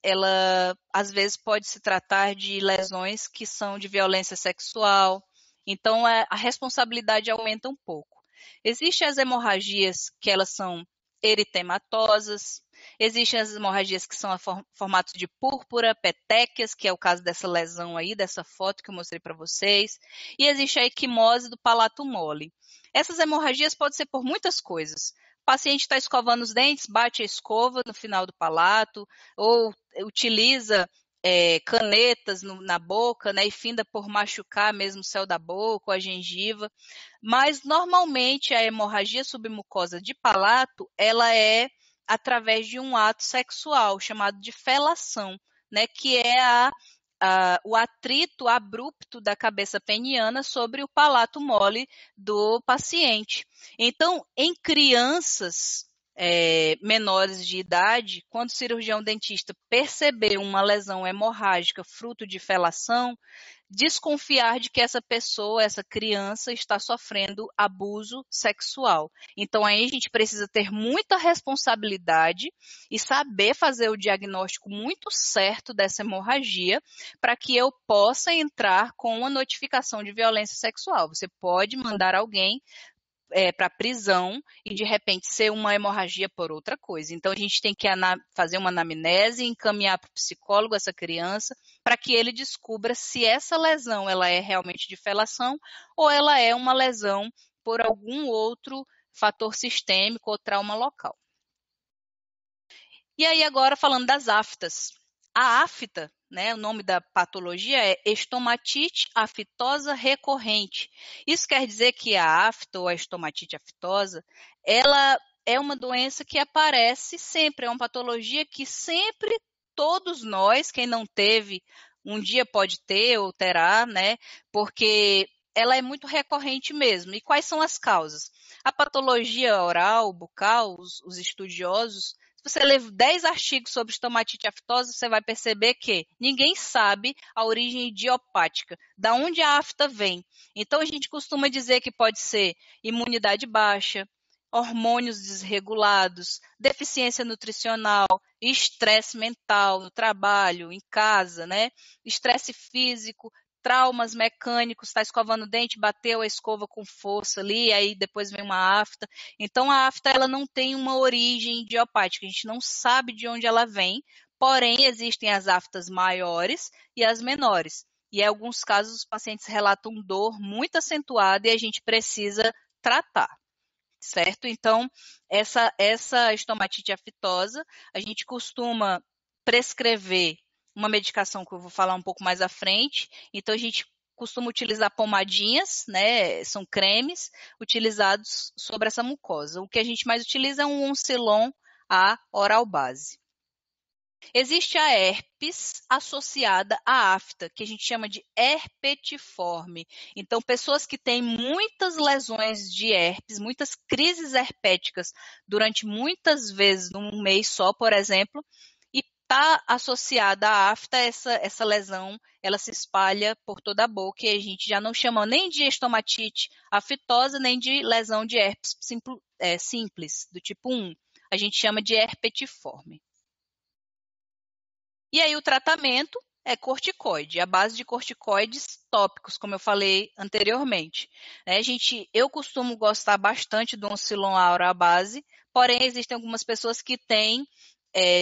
ela às vezes pode se tratar de lesões que são de violência sexual, então a responsabilidade aumenta um pouco. Existem as hemorragias que elas são eritematosas, existem as hemorragias que são a formato de púrpura, petequias, que é o caso dessa lesão aí, dessa foto que eu mostrei para vocês, e existe a equimose do palato mole. Essas hemorragias podem ser por muitas coisas. paciente está escovando os dentes, bate a escova no final do palato, ou utiliza canetas na boca, né, e finda por machucar mesmo o céu da boca ou a gengiva. Mas, normalmente, a hemorragia submucosa de palato, ela é através de um ato sexual, chamado de felação, né, que é o atrito abrupto da cabeça peniana sobre o palato mole do paciente. Então, em crianças menores de idade, quando o cirurgião dentista perceber uma lesão hemorrágica fruto de felação, desconfiar de que essa pessoa, essa criança, está sofrendo abuso sexual. Então, aí a gente precisa ter muita responsabilidade e saber fazer o diagnóstico muito certo dessa hemorragia para que eu possa entrar com uma notificação de violência sexual. Você pode mandar alguém para prisão e de repente ser uma hemorragia por outra coisa. Então a gente tem que fazer uma anamnese e encaminhar para o psicólogo essa criança para que ele descubra se essa lesão ela é realmente de felação ou ela é uma lesão por algum outro fator sistêmico ou trauma local. E aí agora falando das aftas. A afta, né, o nome da patologia é estomatite aftosa recorrente. Isso quer dizer que a afta ou a estomatite aftosa, ela é uma doença que aparece sempre, é uma patologia que sempre todos nós, quem não teve, um dia pode ter ou terá, né, porque ela é muito recorrente mesmo. E quais são as causas? A patologia oral, bucal, os estudiosos, você lê 10 artigos sobre estomatite aftosa, você vai perceber que ninguém sabe a origem idiopática, da onde a afta vem. Então, a gente costuma dizer que pode ser imunidade baixa, hormônios desregulados, deficiência nutricional, estresse mental no trabalho, em casa, né? Estresse físico, traumas mecânicos, está escovando o dente, bateu a escova com força ali, aí depois vem uma afta. Então, a afta ela não tem uma origem idiopática, a gente não sabe de onde ela vem, porém, existem as aftas maiores e as menores. E em alguns casos, os pacientes relatam dor muito acentuada e a gente precisa tratar, certo? Então, essa estomatite aftosa, a gente costuma prescrever uma medicação que eu vou falar um pouco mais à frente. Então, a gente costuma utilizar pomadinhas, né? São cremes utilizados sobre essa mucosa. O que a gente mais utiliza é um Oncilon A oral base. Existe a herpes associada à afta, que a gente chama de herpetiforme. Então, pessoas que têm muitas lesões de herpes, muitas crises herpéticas durante muitas vezes num mês só, por exemplo, e está associada à afta, essa lesão, ela se espalha por toda a boca e a gente já não chama nem de estomatite aftosa, nem de lesão de herpes simples, do tipo 1. A gente chama de herpetiforme. E aí o tratamento é corticoide, a base de corticoides tópicos, como eu falei anteriormente. Eu costumo gostar bastante do Oncilon Aura à base, porém existem algumas pessoas que têm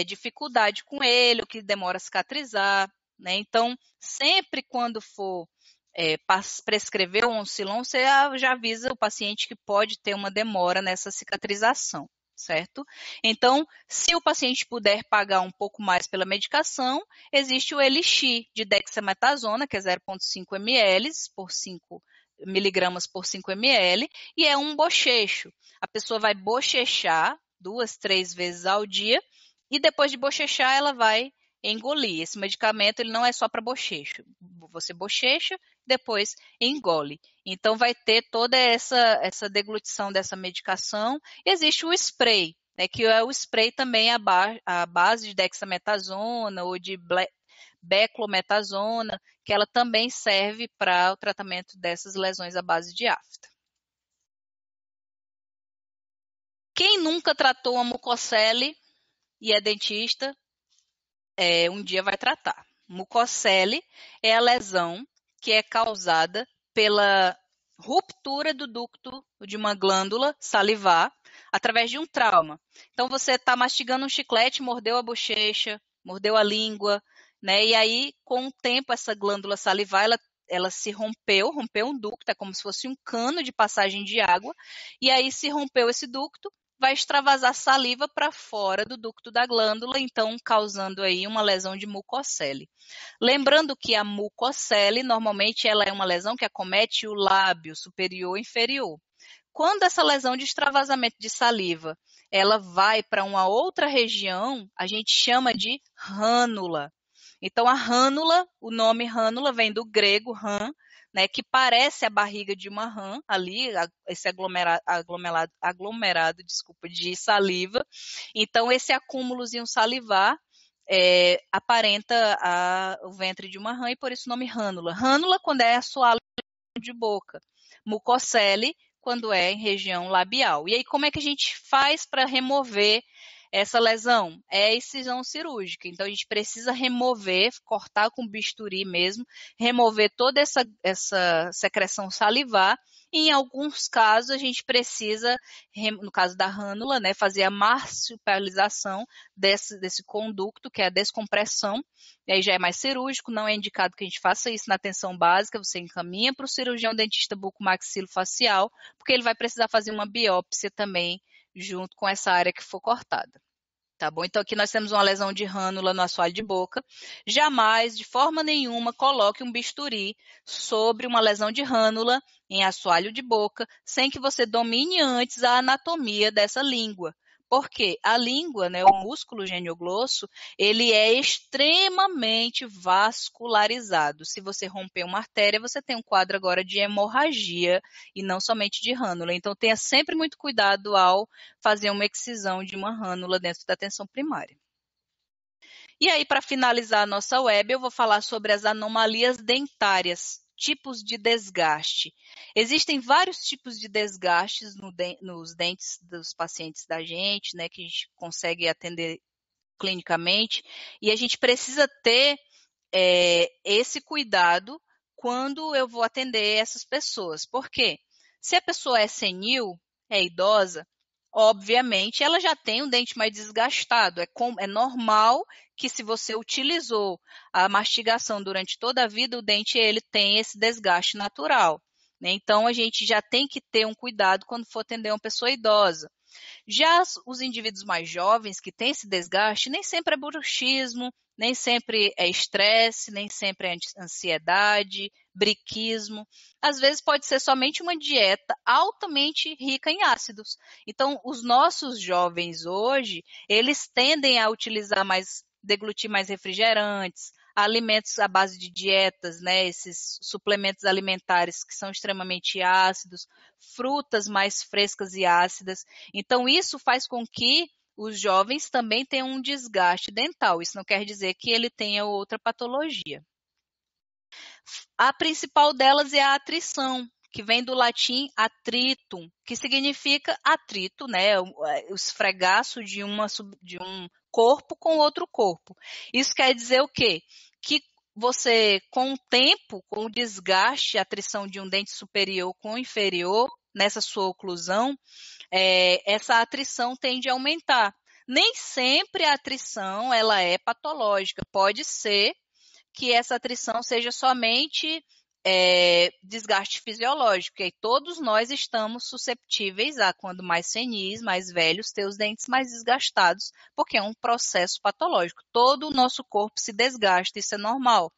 dificuldade com ele, ou que demora a cicatrizar, né? Então, sempre quando for prescrever o Oncilon, você já avisa o paciente que pode ter uma demora nessa cicatrização, certo? Então, se o paciente puder pagar um pouco mais pela medicação, existe o Elixir de dexametasona, que é 0,5 ml por 5 miligramas por 5 ml, e é um bochecho. A pessoa vai bochechar 2, 3 vezes ao dia, e depois de bochechar, ela vai engolir. Esse medicamento ele não é só para bochecho. Você bochecha, depois engole. Então, vai ter toda essa deglutição dessa medicação. Existe o spray, né, que é o spray também à base de dexametasona ou de beclometasona, que ela também serve para o tratamento dessas lesões à base de afta. Quem nunca tratou uma mucocele e é dentista, um dia vai tratar. Mucocele é a lesão que é causada pela ruptura do ducto de uma glândula salivar através de um trauma. Então, você está mastigando um chiclete, mordeu a bochecha, mordeu a língua, né? E aí, com o tempo, essa glândula salivar, ela se rompeu um ducto, é como se fosse um cano de passagem de água, e aí se rompeu esse ducto, vai extravasar saliva para fora do ducto da glândula, então causando aí uma lesão de mucocele. Lembrando que a mucocele, normalmente, ela é uma lesão que acomete o lábio superior e inferior. Quando essa lesão de extravasamento de saliva, ela vai para uma outra região, a gente chama de rânula. Então, a rânula, o nome rânula vem do grego rã, né, que parece a barriga de uma rã, ali, esse aglomerado, desculpa, de saliva. Então, esse acúmulozinho salivar aparenta o ventre de uma rã e por isso o nome rânula. Rânula quando é assoalho de boca. Mucocele quando é em região labial. E aí como é que a gente faz para remover essa lesão? É a excisão cirúrgica. Então a gente precisa remover, cortar com bisturi mesmo, remover toda essa secreção salivar. E em alguns casos a gente precisa, no caso da rânula, né, fazer a marsupialização desse conducto, que é a descompressão. E aí já é mais cirúrgico, não é indicado que a gente faça isso na atenção básica, você encaminha para o cirurgião dentista bucomaxilofacial, porque ele vai precisar fazer uma biópsia também junto com essa área que for cortada. Tá bom? Então aqui nós temos uma lesão de rânula no assoalho de boca. Jamais, de forma nenhuma, coloque um bisturi sobre uma lesão de rânula em assoalho de boca, sem que você domine antes a anatomia dessa língua. Porque a língua, né, o músculo genioglosso, ele é extremamente vascularizado. Se você romper uma artéria, você tem um quadro agora de hemorragia e não somente de rânula. Então tenha sempre muito cuidado ao fazer uma excisão de uma rânula dentro da atenção primária. E aí, para finalizar a nossa web, eu vou falar sobre as anomalias dentárias, tipos de desgaste. Existem vários tipos de desgastes nos dentes dos pacientes da gente, né, que a gente consegue atender clinicamente, e a gente precisa ter esse cuidado quando eu vou atender essas pessoas. Por quê? Se a pessoa é senil, é idosa, obviamente ela já tem um dente mais desgastado. É normal que se você utilizou a mastigação durante toda a vida, o dente ele tem esse desgaste natural. Né? Então a gente já tem que ter um cuidado quando for atender uma pessoa idosa. Já os indivíduos mais jovens que têm esse desgaste, nem sempre é bruxismo, nem sempre é estresse, nem sempre é ansiedade, briquismo. Às vezes pode ser somente uma dieta altamente rica em ácidos. Então, os nossos jovens hoje, eles tendem a deglutir mais refrigerantes, alimentos à base de dietas, né, esses suplementos alimentares que são extremamente ácidos, frutas mais frescas e ácidas. Então, isso faz com que os jovens também tenham um desgaste dental. Isso não quer dizer que ele tenha outra patologia. A principal delas é a atrição, que vem do latim atritum, que significa atrito, né? O esfregaço de um corpo com outro corpo. Isso quer dizer o quê? Que você, com o tempo, com o desgaste, a atrição de um dente superior com o inferior, nessa sua oclusão, essa atrição tende a aumentar. Nem sempre a atrição ela é patológica. Pode ser que essa atrição seja somente desgaste fisiológico, e aí todos nós estamos susceptíveis a, quando mais senis, mais velhos, ter os dentes mais desgastados, porque é um processo patológico. Todo o nosso corpo se desgasta, isso é normal.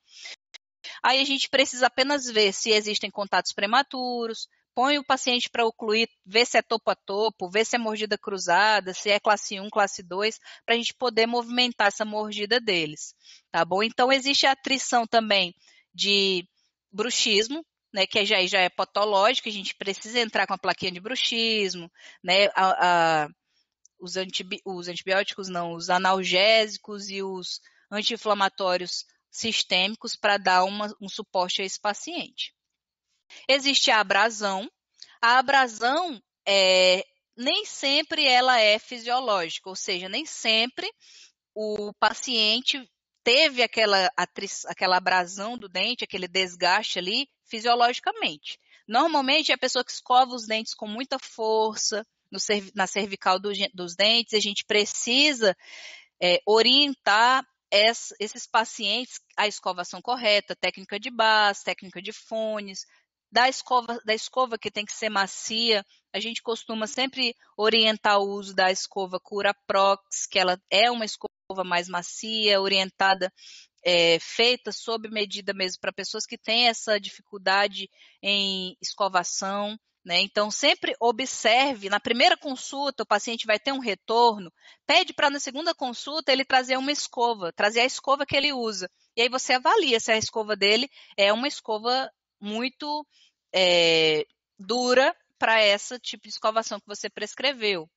Aí a gente precisa apenas ver se existem contatos prematuros, põe o paciente para ocluir, vê se é topo a topo, vê se é mordida cruzada, se é classe 1, classe 2, para a gente poder movimentar essa mordida deles, tá bom? Então, existe a atrição também de bruxismo, né, que já é patológico, a gente precisa entrar com a plaquinha de bruxismo, né, os antibióticos não, os analgésicos e os anti-inflamatórios sistêmicos para dar um suporte a esse paciente. Existe a abrasão. A abrasão nem sempre ela é fisiológica, ou seja, nem sempre o paciente teve aquela abrasão do dente, aquele desgaste ali fisiologicamente. Normalmente é a pessoa que escova os dentes com muita força na cervical dos dentes, a gente precisa orientar esses pacientes a escovação correta, técnica de Bas, técnica de fones, Da escova que tem que ser macia, a gente costuma sempre orientar o uso da escova Curaprox, que ela é uma escova mais macia, orientada, feita sob medida mesmo para pessoas que têm essa dificuldade em escovação, né? Então, sempre observe, na primeira consulta, o paciente vai ter um retorno, pede para na segunda consulta ele trazer uma escova, trazer a escova que ele usa. E aí você avalia se a escova dele é uma escova muito dura para esse tipo de escovação que você prescreveu.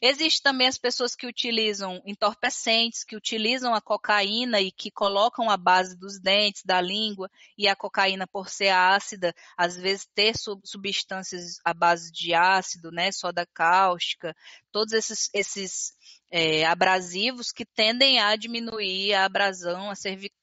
Existem também as pessoas que utilizam entorpecentes, que utilizam a cocaína e que colocam a base dos dentes, da língua, e a cocaína, por ser ácida, às vezes ter substâncias à base de ácido, né, soda cáustica, todos esses abrasivos que tendem a diminuir a abrasão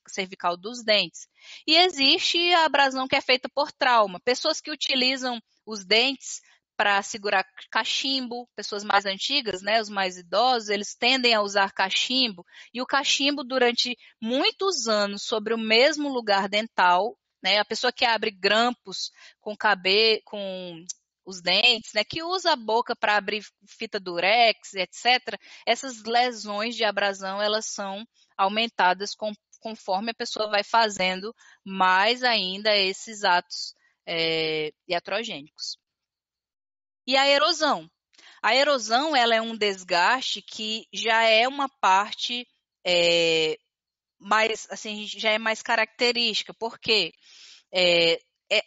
cervical dos dentes. E existe a abrasão que é feita por trauma. Pessoas que utilizam os dentes para segurar cachimbo, pessoas mais antigas, né, os mais idosos, eles tendem a usar cachimbo, e o cachimbo durante muitos anos sobre o mesmo lugar dental, né, a pessoa que abre grampos com os dentes, né, que usa a boca para abrir fita durex, etc., essas lesões de abrasão, elas são aumentadas conforme a pessoa vai fazendo mais ainda esses atos iatrogênicos. E a erosão? A erosão, ela é um desgaste que já é uma parte mais, assim, já é mais característica, porque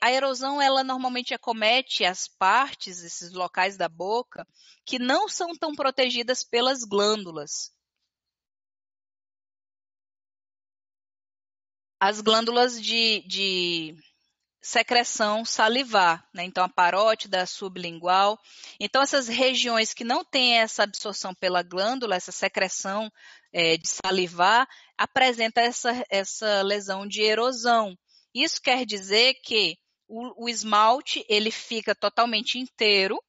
a erosão, ela normalmente acomete as partes, esses locais da boca, que não são tão protegidas pelas glândulas. As glândulas de secreção salivar, né? Então a parótida, sublingual. Então essas regiões que não têm essa absorção pela glândula, essa secreção de salivar, apresenta essa lesão de erosão. Isso quer dizer que o esmalte ele fica totalmente inteiro,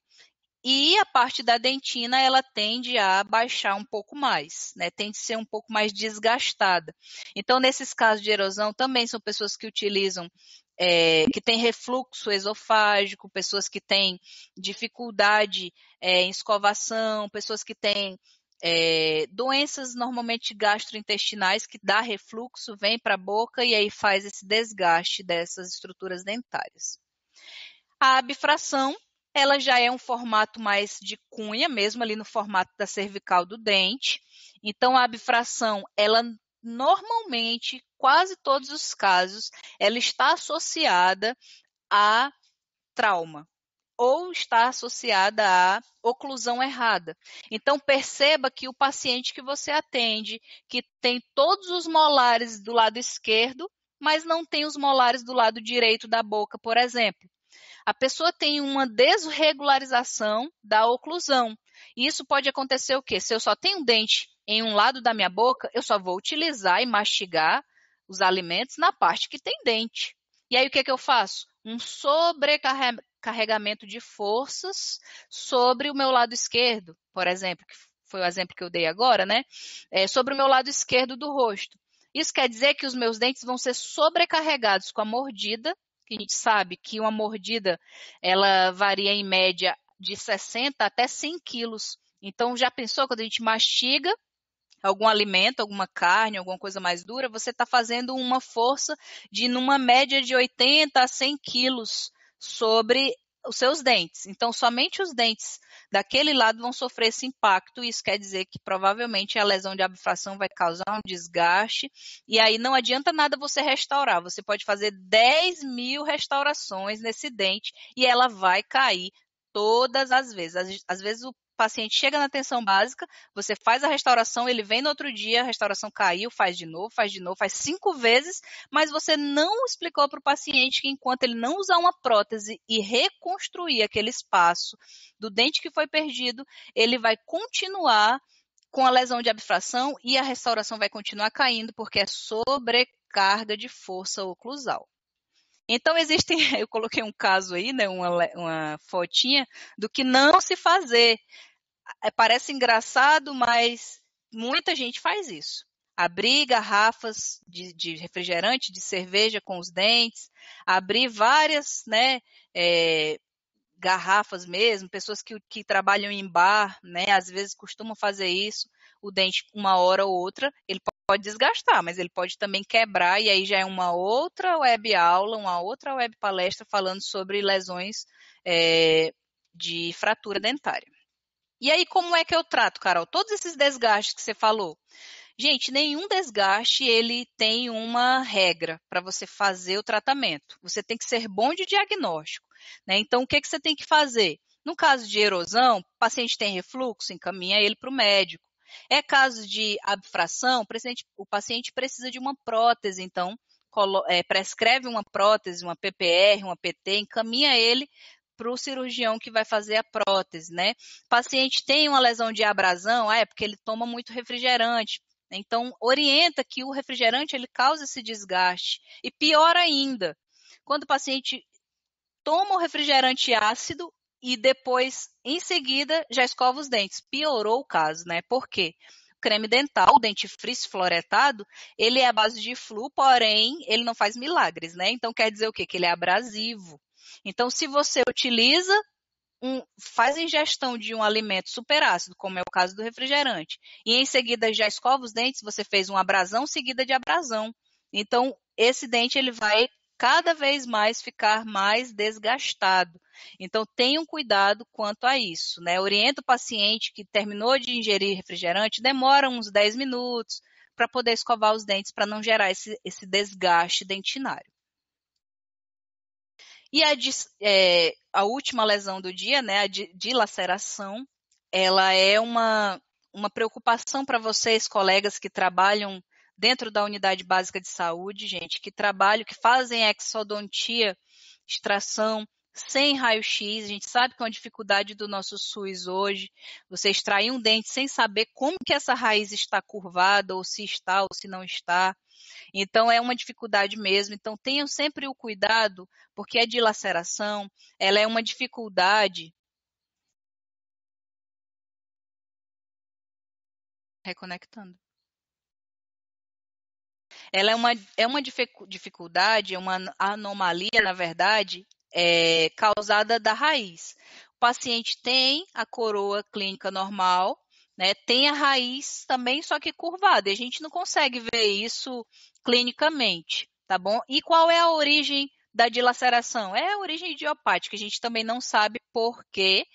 e a parte da dentina, ela tende a baixar um pouco mais, né? Tende a ser um pouco mais desgastada. Então, nesses casos de erosão, também são pessoas que utilizam, que têm refluxo esofágico, pessoas que têm dificuldade em escovação, pessoas que têm doenças normalmente gastrointestinais, que dá refluxo, vem para a boca e aí faz esse desgaste dessas estruturas dentárias. A abfração, ela já é um formato mais de cunha, mesmo ali no formato da cervical do dente. Então, a abfração, ela normalmente, quase todos os casos, ela está associada a trauma ou está associada à oclusão errada. Então, perceba que o paciente que você atende, que tem todos os molares do lado esquerdo, mas não tem os molares do lado direito da boca, por exemplo. A pessoa tem uma desregularização da oclusão. E isso pode acontecer o quê? Se eu só tenho um dente em um lado da minha boca, eu só vou utilizar e mastigar os alimentos na parte que tem dente. E aí o que eu faço? Um sobrecarregamento de forças sobre o meu lado esquerdo, por exemplo, que foi o exemplo que eu dei agora, né? Sobre o meu lado esquerdo do rosto. Isso quer dizer que os meus dentes vão ser sobrecarregados com a mordida, que a gente sabe que uma mordida, ela varia em média de 60 até 100 quilos. Então, já pensou quando a gente mastiga algum alimento, alguma carne, alguma coisa mais dura, você está fazendo uma força de numa média de 80 a 100 quilos sobre os seus dentes. Então, somente os dentes daquele lado vão sofrer esse impacto. Isso quer dizer que provavelmente a lesão de abfração vai causar um desgaste. E aí não adianta nada você restaurar. Você pode fazer 10.000 restaurações nesse dente e ela vai cair todas as vezes. Às vezes o paciente chega na atenção básica, você faz a restauração, ele vem no outro dia, a restauração caiu, faz de novo, faz 5 vezes, mas você não explicou para o paciente que enquanto ele não usar uma prótese e reconstruir aquele espaço do dente que foi perdido, ele vai continuar com a lesão de abfração e a restauração vai continuar caindo porque é sobrecarga de força oclusal. Então existem, eu coloquei um caso aí, né, uma fotinha do que não se fazer. Parece engraçado, mas muita gente faz isso. abrir garrafas de refrigerante, de cerveja com os dentes, abrir várias, né, garrafas mesmo, pessoas que trabalham em bar, né, às vezes costumam fazer isso, o dente uma hora ou outra, ele pode desgastar, mas ele pode também quebrar, e aí já é uma outra web aula, uma outra web palestra falando sobre lesões de fratura dentária. E aí, como é que eu trato, Carol? Todos esses desgastes que você falou. Gente, nenhum desgaste ele tem uma regra para você fazer o tratamento. Você tem que ser bom de diagnóstico, né? Então, o que você tem que fazer? No caso de erosão, o paciente tem refluxo, encaminha ele para o médico. É caso de abfração, o paciente precisa de uma prótese, então prescreve uma prótese, uma PPR, uma PT, encaminha ele para o cirurgião que vai fazer a prótese, né? O paciente tem uma lesão de abrasão, é porque ele toma muito refrigerante. Então, orienta que o refrigerante ele causa esse desgaste. E pior ainda, quando o paciente toma o refrigerante ácido e depois, em seguida, já escova os dentes. Piorou o caso, né? Por quê? O creme dental, o dentifrício fluoretado, ele é à base de flu, porém, ele não faz milagres, né? Então, quer dizer o quê? Que ele é abrasivo. Então, se você utiliza faz ingestão de um alimento superácido, como é o caso do refrigerante, e em seguida já escova os dentes, você fez uma abrasão seguida de abrasão. Então, esse dente ele vai cada vez mais ficar mais desgastado. Então, tenham cuidado quanto a isso, né? Orienta o paciente que terminou de ingerir refrigerante, demora uns 10 minutos para poder escovar os dentes, para não gerar esse desgaste dentinário. E a última lesão do dia, né, a dilaceração, ela é uma preocupação para vocês, colegas que trabalham dentro da unidade básica de saúde, gente, que fazem exodontia, extração, sem raio-x. A gente sabe que é uma dificuldade do nosso SUS hoje, você extrair um dente sem saber como que essa raiz está curvada, ou se está ou se não está. Então, é uma dificuldade mesmo. Então, tenham sempre o cuidado, porque a dilaceração, ela é uma dificuldade. Reconectando. Ela é uma dificuldade, é uma anomalia, na verdade, causada da raiz. O paciente tem a coroa clínica normal, né, tem a raiz também, só que curvada. E a gente não consegue ver isso clinicamente, tá bom? E qual é a origem da dilaceração? É a origem idiopática. A gente também não sabe por que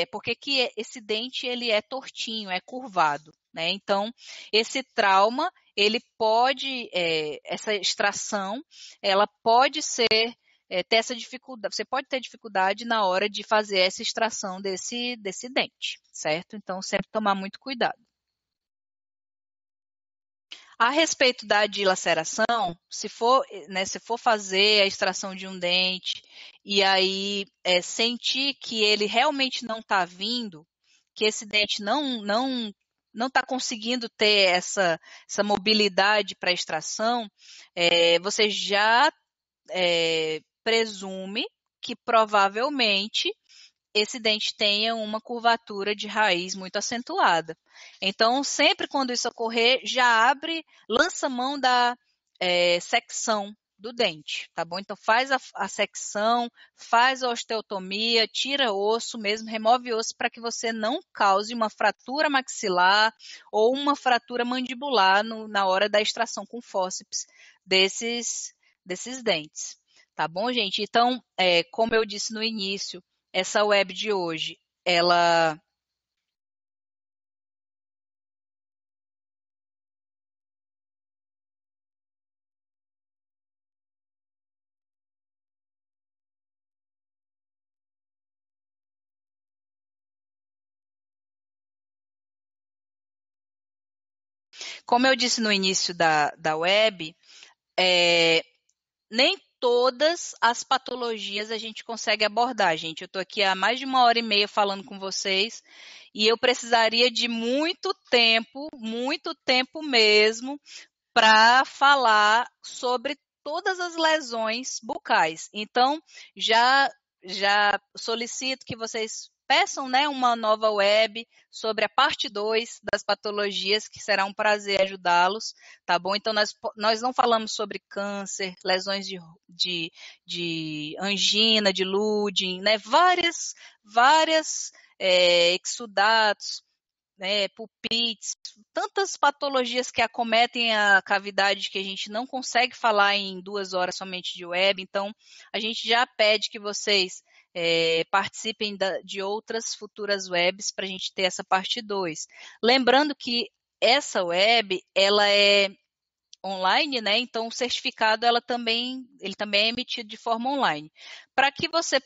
porque que esse dente ele é tortinho, é curvado, né? Então, esse trauma, ele pode, essa extração, ela pode ter essa dificuldade, você pode ter dificuldade na hora de fazer essa extração desse dente, certo? Então, sempre tomar muito cuidado. A respeito da dilaceração, se for fazer a extração de um dente e aí sentir que ele realmente não está vindo, que esse dente não está conseguindo ter essa mobilidade para extração, você já presume que provavelmente esse dente tenha uma curvatura de raiz muito acentuada. Então, sempre quando isso ocorrer, já lança mão da secção do dente, tá bom? Então, faz a secção, faz a osteotomia, tira osso mesmo, remove osso para que você não cause uma fratura maxilar ou uma fratura mandibular na hora da extração com fórceps desses dentes. Tá bom, gente? Então, como eu disse no início, essa web de hoje, ela... Como eu disse no início da web, nem todas as patologias a gente consegue abordar, gente. Eu estou aqui há mais de 1h30 falando com vocês e eu precisaria de muito tempo mesmo, para falar sobre todas as lesões bucais. Então, já solicito que vocês peçam, né, uma nova web sobre a parte 2 das patologias, que será um prazer ajudá-los, tá bom? Então, nós não falamos sobre câncer, lesões de angina, de Luding, né? Várias exudatos, né, pulpites, tantas patologias que acometem a cavidade que a gente não consegue falar em 2 horas somente de web. Então, a gente já pede que vocês participem de outras futuras webs para a gente ter essa parte 2. Lembrando que essa web, ela é online, né? Então, o certificado ele também é emitido de forma online. Para que você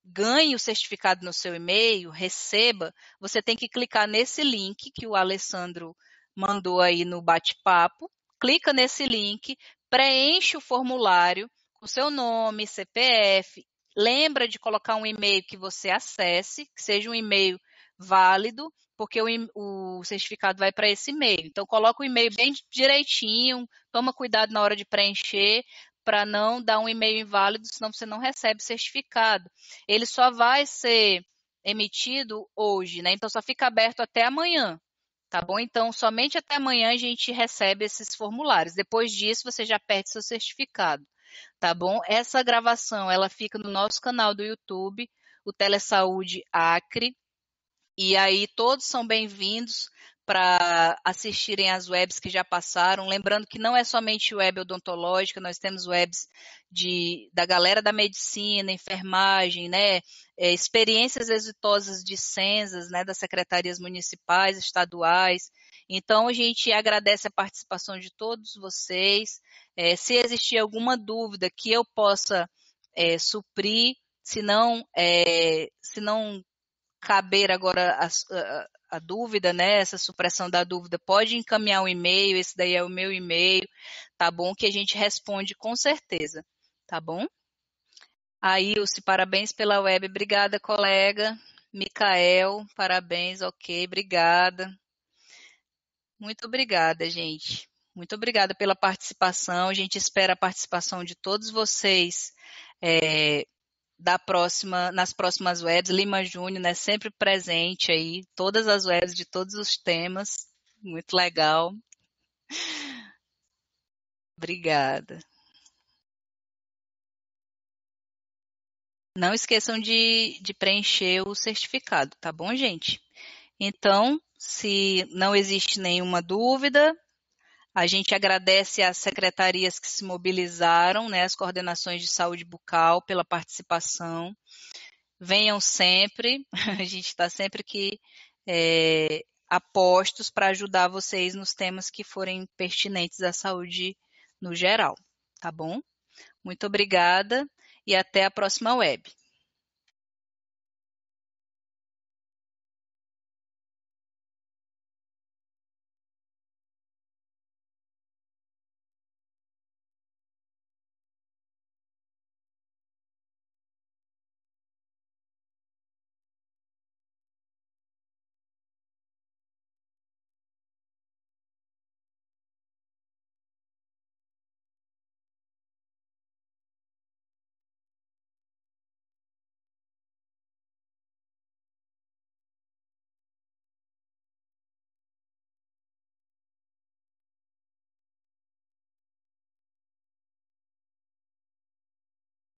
ganhe o certificado no seu e-mail, receba, você tem que clicar nesse link que o Alessandro mandou aí no bate-papo. Clica nesse link, preenche o formulário com seu nome, CPF. Lembra de colocar um e-mail que você acesse, que seja um e-mail válido, porque o certificado vai para esse e-mail. Então, coloca o e-mail bem direitinho, toma cuidado na hora de preencher, para não dar um e-mail inválido, senão você não recebe certificado. Ele só vai ser emitido hoje, né? Então, só fica aberto até amanhã, tá bom? Então, somente até amanhã a gente recebe esses formulários. Depois disso, você já perde seu certificado, tá bom? Essa gravação, ela fica no nosso canal do YouTube, o Telesaúde Acre, e aí todos são bem-vindos para assistirem as webs que já passaram. Lembrando que não é somente web odontológica, nós temos webs da galera da medicina, enfermagem, né? Experiências exitosas de censas, né? Das secretarias municipais, estaduais. Então, a gente agradece a participação de todos vocês. Se existir alguma dúvida que eu possa suprir, se não caber agora a dúvida, né? Essa supressão da dúvida, pode encaminhar um e-mail, esse daí é o meu e-mail, tá bom? Que a gente responde com certeza, tá bom? Ailce, parabéns pela web, obrigada, colega. Micael, parabéns, ok, obrigada. Muito obrigada, gente. Muito obrigada pela participação. A gente espera a participação de todos vocês nas próximas webs. Lima Júnior, né, sempre presente aí, todas as webs de todos os temas. Muito legal. Obrigada. Não esqueçam de preencher o certificado, tá bom, gente? Então, se não existe nenhuma dúvida, a gente agradece às secretarias que se mobilizaram, né, as coordenações de saúde bucal pela participação. Venham sempre, a gente está sempre aqui a postos para ajudar vocês nos temas que forem pertinentes à saúde no geral, tá bom? Muito obrigada e até a próxima web.